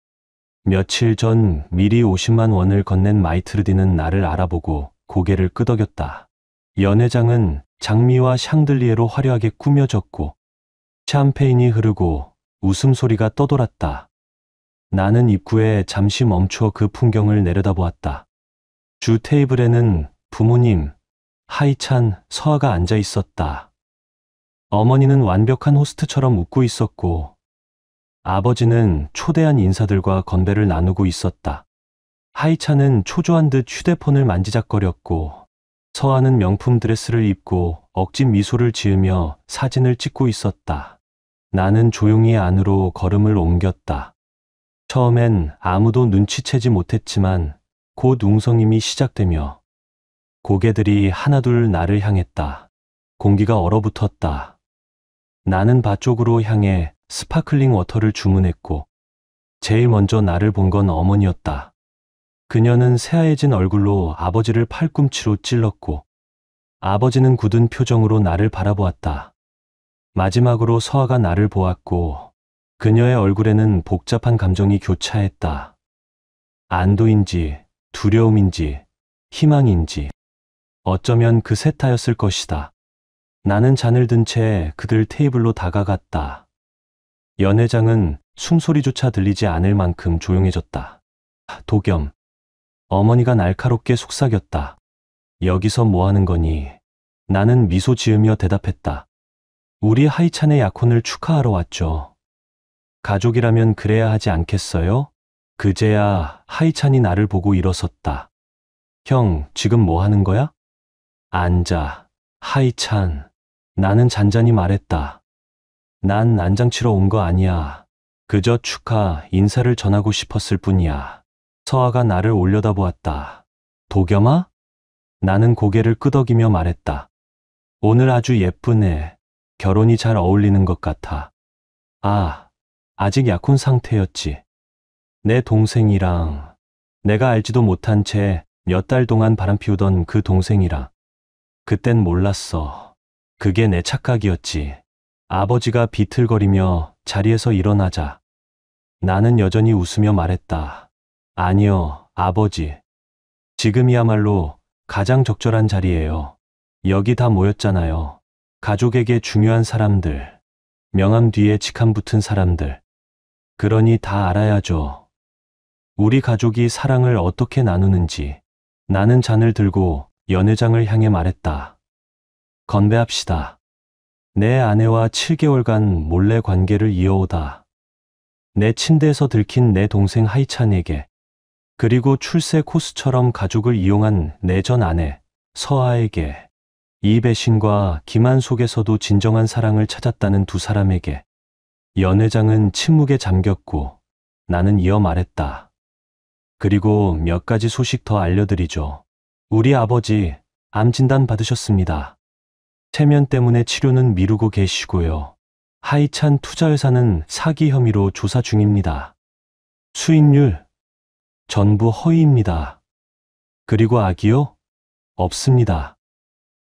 며칠 전 미리 50만 원을 건넨 마이트르디는 나를 알아보고 고개를 끄덕였다. 연회장은 장미와 샹들리에로 화려하게 꾸며졌고 샴페인이 흐르고 웃음소리가 떠돌았다. 나는 입구에 잠시 멈춰 그 풍경을 내려다보았다. 주 테이블에는 부모님, 하이찬, 서아가 앉아 있었다. 어머니는 완벽한 호스트처럼 웃고 있었고, 아버지는 초대한 인사들과 건배를 나누고 있었다. 하이찬은 초조한 듯 휴대폰을 만지작거렸고, 서아는 명품 드레스를 입고 억지 미소를 지으며 사진을 찍고 있었다. 나는 조용히 안으로 걸음을 옮겼다. 처음엔 아무도 눈치채지 못했지만 곧 웅성임이 시작되며 고개들이 하나둘 나를 향했다. 공기가 얼어붙었다. 나는 바 쪽으로 향해 스파클링 워터를 주문했고 제일 먼저 나를 본 건 어머니였다. 그녀는 새하얘진 얼굴로 아버지를 팔꿈치로 찔렀고 아버지는 굳은 표정으로 나를 바라보았다. 마지막으로 서아가 나를 보았고 그녀의 얼굴에는 복잡한 감정이 교차했다. 안도인지 두려움인지 희망인지 어쩌면 그 셋 다였을 것이다. 나는 잔을 든 채 그들 테이블로 다가갔다. 연회장은 숨소리조차 들리지 않을 만큼 조용해졌다. 도겸. 어머니가 날카롭게 속삭였다. 여기서 뭐 하는 거니? 나는 미소 지으며 대답했다. 우리 하이찬의 약혼을 축하하러 왔죠. 가족이라면 그래야 하지 않겠어요? 그제야 하이찬이 나를 보고 일어섰다. 형, 지금 뭐 하는 거야? 앉아. 하이찬. 나는 잔잔히 말했다. 난 안장치러 온 거 아니야. 그저 축하, 인사를 전하고 싶었을 뿐이야. 서아가 나를 올려다보았다. 도겸아? 나는 고개를 끄덕이며 말했다. 오늘 아주 예쁘네. 결혼이 잘 어울리는 것 같아. 아, 아직 약혼 상태였지. 내 동생이랑 내가 알지도 못한 채 몇 달 동안 바람피우던 그 동생이랑. 그땐 몰랐어. 그게 내 착각이었지. 아버지가 비틀거리며 자리에서 일어나자 나는 여전히 웃으며 말했다. 아니요, 아버지. 지금이야말로 가장 적절한 자리예요. 여기 다 모였잖아요. 가족에게 중요한 사람들, 명함 뒤에 직함 붙은 사람들. 그러니 다 알아야죠. 우리 가족이 사랑을 어떻게 나누는지. 나는 잔을 들고 연회장을 향해 말했다. 건배합시다. 내 아내와 7개월간 몰래 관계를 이어오다. 내 침대에서 들킨 내 동생 하이찬에게, 그리고 출세 코스처럼 가족을 이용한 내 전 아내 서아에게, 이 배신과 기만 속에서도 진정한 사랑을 찾았다는 두 사람에게. 연회장은 침묵에 잠겼고 나는 이어 말했다. 그리고 몇 가지 소식 더 알려드리죠. 우리 아버지 암 진단 받으셨습니다. 체면 때문에 치료는 미루고 계시고요. 하이찬 투자회사는 사기 혐의로 조사 중입니다. 수익률 전부 허위입니다. 그리고 악이요? 없습니다.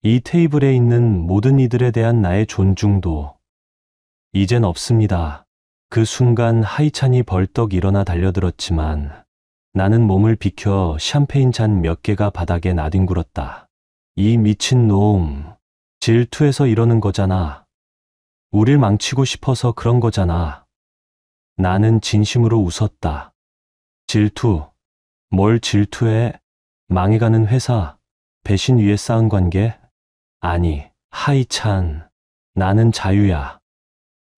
이 테이블에 있는 모든 이들에 대한 나의 존중도 이젠 없습니다. 그 순간 하이찬이 벌떡 일어나 달려들었지만 나는 몸을 비켜 샴페인 잔 몇 개가 바닥에 나뒹굴었다. 이 미친놈. 질투해서 이러는 거잖아. 우릴 망치고 싶어서 그런 거잖아. 나는 진심으로 웃었다. 질투. 뭘 질투해? 망해가는 회사, 배신 위에 쌓은 관계? 아니, 하이찬. 나는 자유야.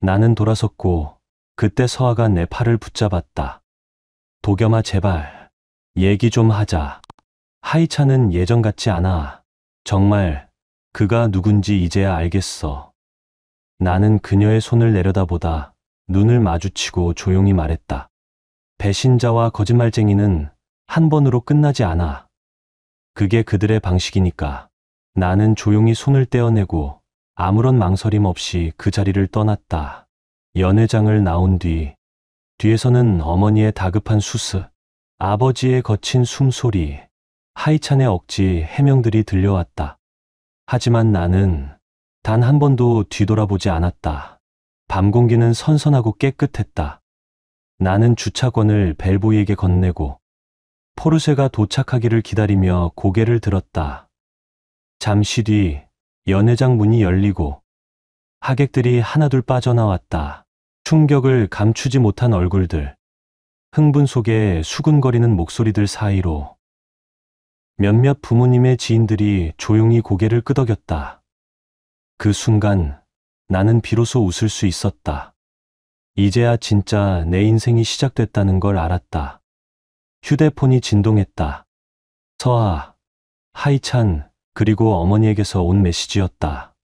나는 돌아섰고 그때 서아가 내 팔을 붙잡았다. 도겸아, 제발 얘기 좀 하자. 하이찬은 예전 같지 않아. 정말 그가 누군지 이제야 알겠어. 나는 그녀의 손을 내려다보다 눈을 마주치고 조용히 말했다. 배신자와 거짓말쟁이는 한 번으로 끝나지 않아. 그게 그들의 방식이니까. 나는 조용히 손을 떼어내고 아무런 망설임 없이 그 자리를 떠났다. 연회장을 나온 뒤에서는 어머니의 다급한 수습, 아버지의 거친 숨소리, 하이찬의 억지 해명들이 들려왔다. 하지만 나는 단 한 번도 뒤돌아보지 않았다. 밤 공기는 선선하고 깨끗했다. 나는 주차권을 벨보이에게 건네고 포르쉐가 도착하기를 기다리며 고개를 들었다. 잠시 뒤 연회장 문이 열리고 하객들이 하나둘 빠져나왔다. 충격을 감추지 못한 얼굴들, 흥분 속에 수근거리는 목소리들 사이로 몇몇 부모님의 지인들이 조용히 고개를 끄덕였다. 그 순간 나는 비로소 웃을 수 있었다. 이제야 진짜 내 인생이 시작됐다는 걸 알았다. 휴대폰이 진동했다. 서아, 하이찬, 그리고 어머니에게서 온 메시지였다.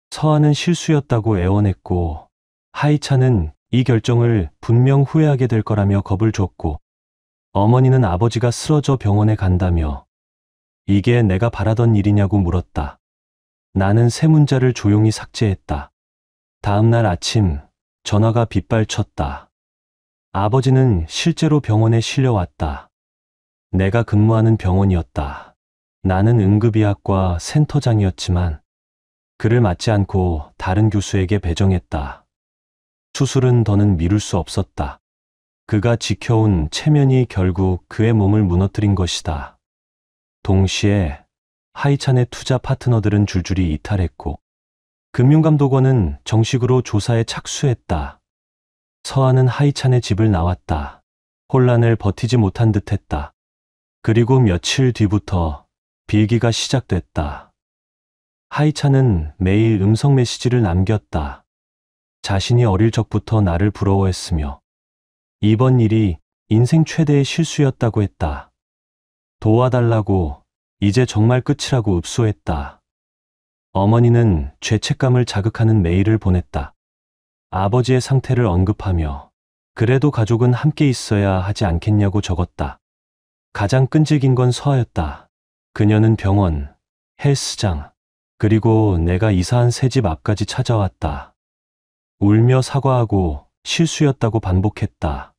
서아는 실수였다고 애원했고, 하이찬은 이 결정을 분명 후회하게 될 거라며 겁을 줬고, 어머니는 아버지가 쓰러져 병원에 간다며 이게 내가 바라던 일이냐고 물었다. 나는 세 문자를 조용히 삭제했다. 다음 날 아침 전화가 빗발쳤다. 아버지는 실제로 병원에 실려왔다. 내가 근무하는 병원이었다. 나는 응급의학과 센터장이었지만 그를 맡지 않고 다른 교수에게 배정했다. 수술은 더는 미룰 수 없었다. 그가 지켜온 체면이 결국 그의 몸을 무너뜨린 것이다. 동시에 하이찬의 투자 파트너들은 줄줄이 이탈했고 금융감독원은 정식으로 조사에 착수했다. 서아는 하이찬의 집을 나왔다. 혼란을 버티지 못한 듯했다. 그리고 며칠 뒤부터 빌기가 시작됐다. 하이찬은 매일 음성 메시지를 남겼다. 자신이 어릴 적부터 나를 부러워했으며 이번 일이 인생 최대의 실수였다고 했다. 도와달라고, 이제 정말 끝이라고 읍소했다. 어머니는 죄책감을 자극하는 메일을 보냈다. 아버지의 상태를 언급하며 그래도 가족은 함께 있어야 하지 않겠냐고 적었다. 가장 끈질긴 건 서아였다. 그녀는 병원, 헬스장, 그리고 내가 이사한 새 집 앞까지 찾아왔다. 울며 사과하고 실수였다고 반복했다.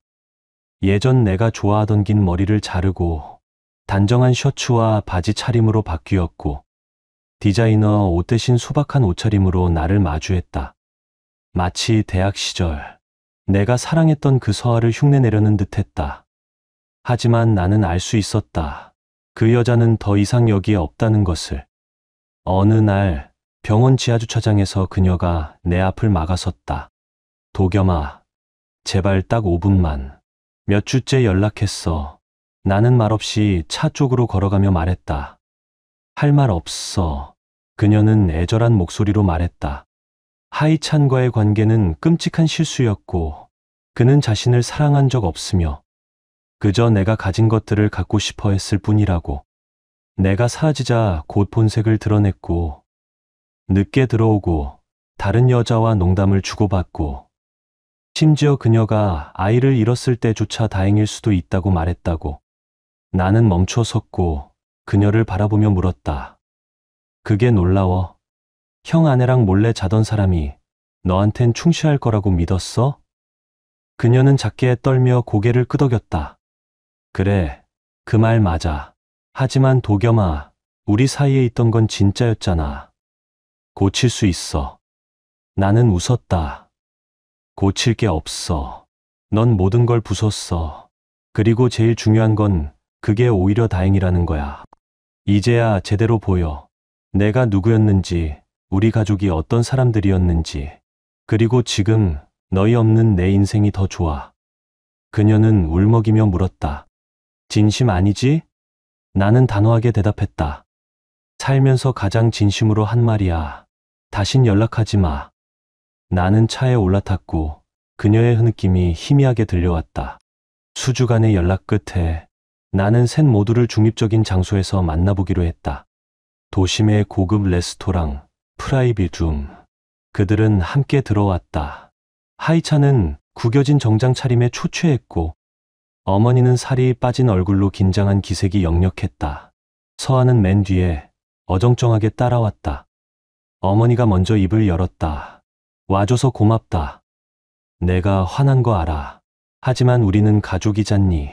예전 내가 좋아하던 긴 머리를 자르고 단정한 셔츠와 바지 차림으로 바뀌었고 디자이너 옷 대신 소박한 옷차림으로 나를 마주했다. 마치 대학 시절 내가 사랑했던 그 서아를 흉내내려는 듯했다. 하지만 나는 알 수 있었다. 그 여자는 더 이상 여기에 없다는 것을. 어느 날 병원 지하주차장에서 그녀가 내 앞을 막아섰다. 도겸아, 제발 딱 5분만. 몇 주째 연락했어. 나는 말없이 차 쪽으로 걸어가며 말했다. 할 말 없어. 그녀는 애절한 목소리로 말했다. 하이찬과의 관계는 끔찍한 실수였고 그는 자신을 사랑한 적 없으며 그저 내가 가진 것들을 갖고 싶어 했을 뿐이라고. 내가 사라지자 곧 본색을 드러냈고 늦게 들어오고 다른 여자와 농담을 주고받고 심지어 그녀가 아이를 잃었을 때조차 다행일 수도 있다고 말했다고. 나는 멈춰 섰고 그녀를 바라보며 물었다. 그게 놀라워? 형 아내랑 몰래 자던 사람이 너한텐 충실할 거라고 믿었어? 그녀는 작게 떨며 고개를 끄덕였다. 그래, 그 말 맞아. 하지만 도겸아, 우리 사이에 있던 건 진짜였잖아. 고칠 수 있어. 나는 웃었다. 고칠 게 없어. 넌 모든 걸 부쉈어. 그리고 제일 중요한 건 그게 오히려 다행이라는 거야. 이제야 제대로 보여. 내가 누구였는지, 우리 가족이 어떤 사람들이었는지, 그리고 지금 너희 없는 내 인생이 더 좋아. 그녀는 울먹이며 물었다. 진심 아니지? 나는 단호하게 대답했다. 살면서 가장 진심으로 한 말이야. 다신 연락하지 마. 나는 차에 올라탔고 그녀의 흐느낌이 희미하게 들려왔다. 수주간의 연락 끝에 나는 셋 모두를 중립적인 장소에서 만나보기로 했다. 도심의 고급 레스토랑, 프라이빗 룸. 그들은 함께 들어왔다. 하이차는 구겨진 정장 차림에 초췌했고 어머니는 살이 빠진 얼굴로 긴장한 기색이 역력했다. 서아는 맨 뒤에 어정쩡하게 따라왔다. 어머니가 먼저 입을 열었다. 와줘서 고맙다. 내가 화난 거 알아. 하지만 우리는 가족이잖니.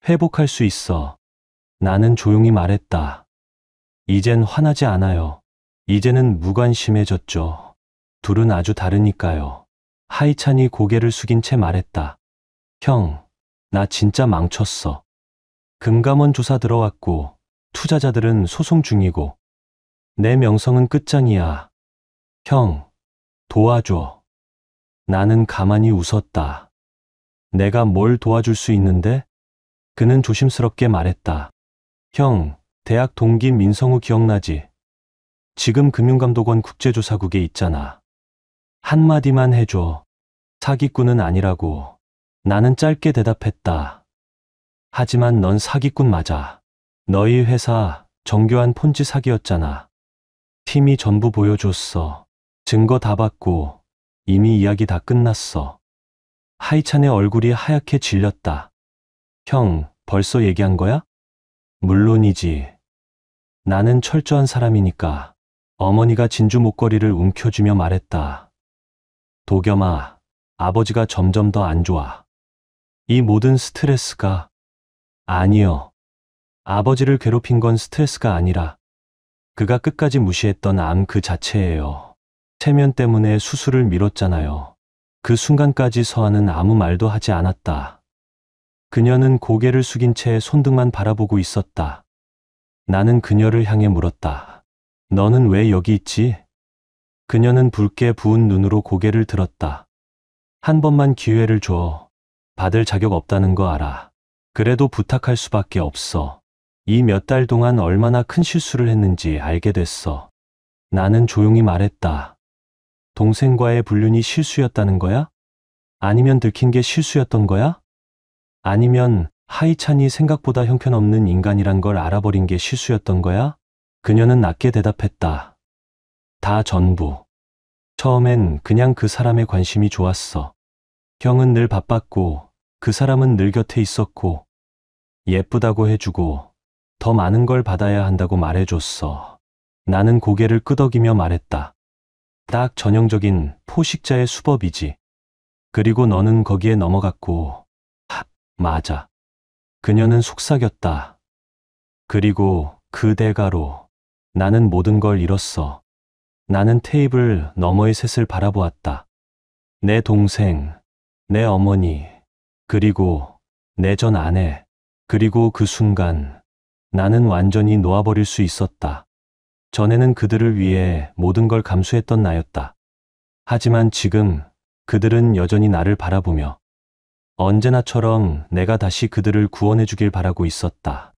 회복할 수 있어. 나는 조용히 말했다. 이젠 화나지 않아요. 이제는 무관심해졌죠. 둘은 아주 다르니까요. 하이찬이 고개를 숙인 채 말했다. 형, 나 진짜 망쳤어. 금감원 조사 들어왔고 투자자들은 소송 중이고 내 명성은 끝장이야. 형, 도와줘. 나는 가만히 웃었다. 내가 뭘 도와줄 수 있는데? 그는 조심스럽게 말했다. 형, 대학 동기 민성우 기억나지? 지금 금융감독원 국제조사국에 있잖아. 한마디만 해줘. 사기꾼은 아니라고. 나는 짧게 대답했다. 하지만 넌 사기꾼 맞아. 너희 회사 정교한 폰지 사기였잖아. 팀이 전부 보여줬어. 증거 다 받고 이미 이야기 다 끝났어. 하이찬의 얼굴이 하얗게 질렸다. 형, 벌써 얘기한 거야? 물론이지. 나는 철저한 사람이니까. 어머니가 진주 목걸이를 움켜쥐며 말했다. 도겸아, 아버지가 점점 더 안 좋아. 이 모든 스트레스가. 아니요. 아버지를 괴롭힌 건 스트레스가 아니라 그가 끝까지 무시했던 암 그 자체예요. 체면 때문에 수술을 미뤘잖아요. 그 순간까지 서아는 아무 말도 하지 않았다. 그녀는 고개를 숙인 채 손등만 바라보고 있었다. 나는 그녀를 향해 물었다. 너는 왜 여기 있지? 그녀는 붉게 부은 눈으로 고개를 들었다. 한 번만 기회를 줘. 받을 자격 없다는 거 알아. 그래도 부탁할 수밖에 없어. 이 몇 달 동안 얼마나 큰 실수를 했는지 알게 됐어. 나는 조용히 말했다. 동생과의 불륜이 실수였다는 거야? 아니면 들킨 게 실수였던 거야? 아니면 하이찬이 생각보다 형편없는 인간이란 걸 알아버린 게 실수였던 거야? 그녀는 낮게 대답했다. 다 전부. 처음엔 그냥 그 사람의 관심이 좋았어. 형은 늘 바빴고 그 사람은 늘 곁에 있었고 예쁘다고 해주고 더 많은 걸 받아야 한다고 말해줬어. 나는 고개를 끄덕이며 말했다. 딱 전형적인 포식자의 수법이지. 그리고 너는 거기에 넘어갔고. 맞아. 그녀는 속삭였다. 그리고 그 대가로 나는 모든 걸 잃었어. 나는 테이블 너머의 셋을 바라보았다. 내 동생, 내 어머니, 그리고 내 전 아내, 그리고 그 순간 나는 완전히 놓아버릴 수 있었다. 전에는 그들을 위해 모든 걸 감수했던 나였다. 하지만 지금 그들은 여전히 나를 바라보며 언제나처럼 내가 다시 그들을 구원해 주길 바라고 있었다.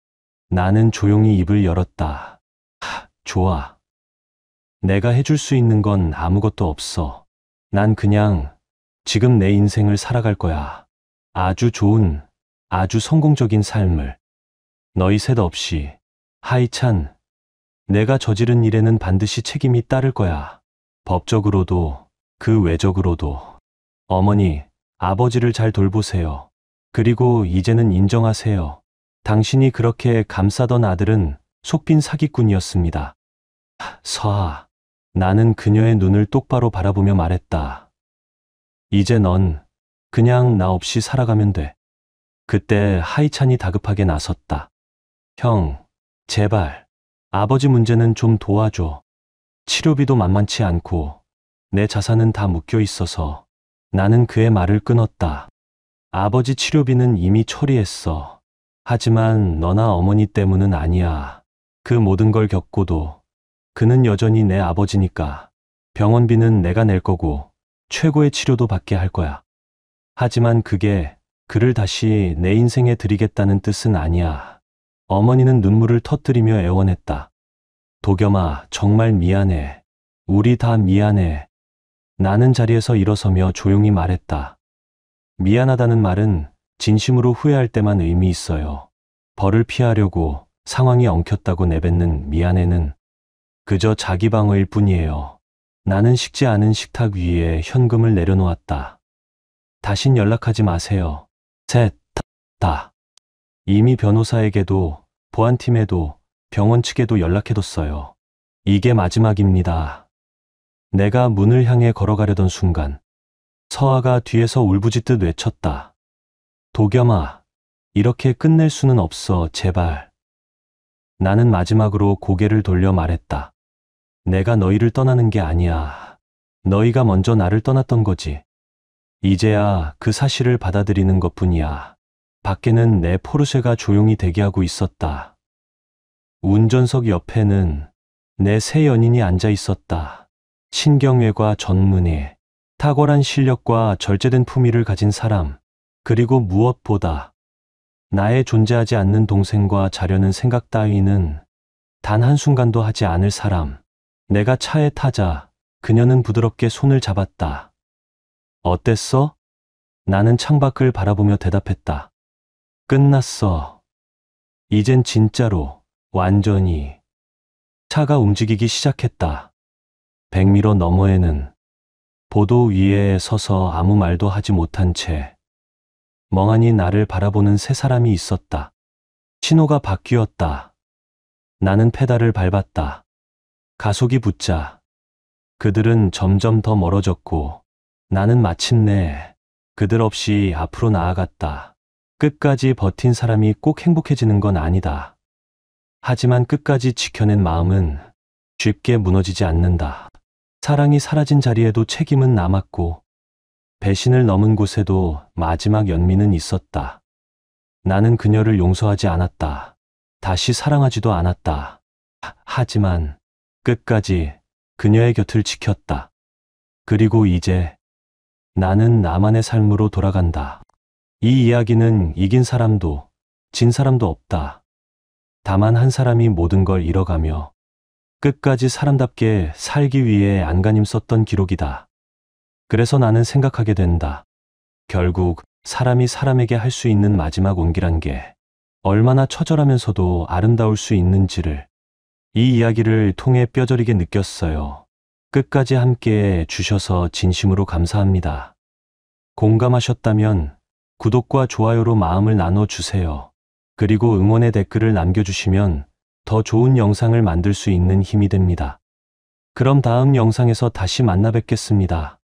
나는 조용히 입을 열었다. 좋아. 내가 해줄 수 있는 건 아무것도 없어. 난 그냥 지금 내 인생을 살아갈 거야. 아주 좋은, 아주 성공적인 삶을. 너희 셋 없이. 하이찬, 내가 저지른 일에는 반드시 책임이 따를 거야. 법적으로도, 그 외적으로도. 어머니, 아버지를 잘 돌보세요. 그리고 이제는 인정하세요. 당신이 그렇게 감싸던 아들은 속빈 사기꾼이었습니다. 서아, 나는 그녀의 눈을 똑바로 바라보며 말했다. 이제 넌 그냥 나 없이 살아가면 돼. 그때 하이찬이 다급하게 나섰다. 형, 제발. 아버지 문제는 좀 도와줘. 치료비도 만만치 않고 내 자산은 다 묶여 있어서. 나는 그의 말을 끊었다. 아버지 치료비는 이미 처리했어. 하지만 너나 어머니 때문은 아니야. 그 모든 걸 겪고도 그는 여전히 내 아버지니까. 병원비는 내가 낼 거고 최고의 치료도 받게 할 거야. 하지만 그게 그를 다시 내 인생에 들이겠다는 뜻은 아니야. 어머니는 눈물을 터뜨리며 애원했다. 도겸아, 정말 미안해. 우리 다 미안해. 나는 자리에서 일어서며 조용히 말했다. 미안하다는 말은 진심으로 후회할 때만 의미 있어요. 벌을 피하려고 상황이 엉켰다고 내뱉는 미안해는 그저 자기 방어일 뿐이에요. 나는 식지 않은 식탁 위에 현금을 내려놓았다. 다신 연락하지 마세요. 셋, 다. 이미 변호사에게도 보안팀에도 병원 측에도 연락해뒀어요. 이게 마지막입니다. 내가 문을 향해 걸어가려던 순간 서아가 뒤에서 울부짖듯 외쳤다. 도겸아, 이렇게 끝낼 수는 없어, 제발. 나는 마지막으로 고개를 돌려 말했다. 내가 너희를 떠나는 게 아니야. 너희가 먼저 나를 떠났던 거지. 이제야 그 사실을 받아들이는 것뿐이야. 밖에는 내 포르쉐가 조용히 대기하고 있었다. 운전석 옆에는 내 새 연인이 앉아 있었다. 신경외과 전문의, 탁월한 실력과 절제된 품위를 가진 사람. 그리고 무엇보다 나의 존재하지 않는 동생과 자려는 생각 따위는 단 한순간도 하지 않을 사람. 내가 차에 타자 그녀는 부드럽게 손을 잡았다. 어땠어? 나는 창밖을 바라보며 대답했다. 끝났어. 이젠 진짜로, 완전히. 차가 움직이기 시작했다. 100m 너머에는 보도 위에 서서 아무 말도 하지 못한 채 멍하니 나를 바라보는 세 사람이 있었다. 신호가 바뀌었다. 나는 페달을 밟았다. 가속이 붙자 그들은 점점 더 멀어졌고 나는 마침내 그들 없이 앞으로 나아갔다. 끝까지 버틴 사람이 꼭 행복해지는 건 아니다. 하지만 끝까지 지켜낸 마음은 쉽게 무너지지 않는다. 사랑이 사라진 자리에도 책임은 남았고 배신을 넘은 곳에도 마지막 연민은 있었다. 나는 그녀를 용서하지 않았다. 다시 사랑하지도 않았다. 하지만 끝까지 그녀의 곁을 지켰다. 그리고 이제 나는 나만의 삶으로 돌아간다. 이 이야기는 이긴 사람도 진 사람도 없다. 다만 한 사람이 모든 걸 잃어가며 끝까지 사람답게 살기 위해 안간힘 썼던 기록이다. 그래서 나는 생각하게 된다. 결국 사람이 사람에게 할 수 있는 마지막 온기란 게 얼마나 처절하면서도 아름다울 수 있는지를 이 이야기를 통해 뼈저리게 느꼈어요. 끝까지 함께 해주셔서 진심으로 감사합니다. 공감하셨다면 구독과 좋아요로 마음을 나눠주세요. 그리고 응원의 댓글을 남겨주시면 더 좋은 영상을 만들 수 있는 힘이 됩니다. 그럼 다음 영상에서 다시 만나 뵙겠습니다.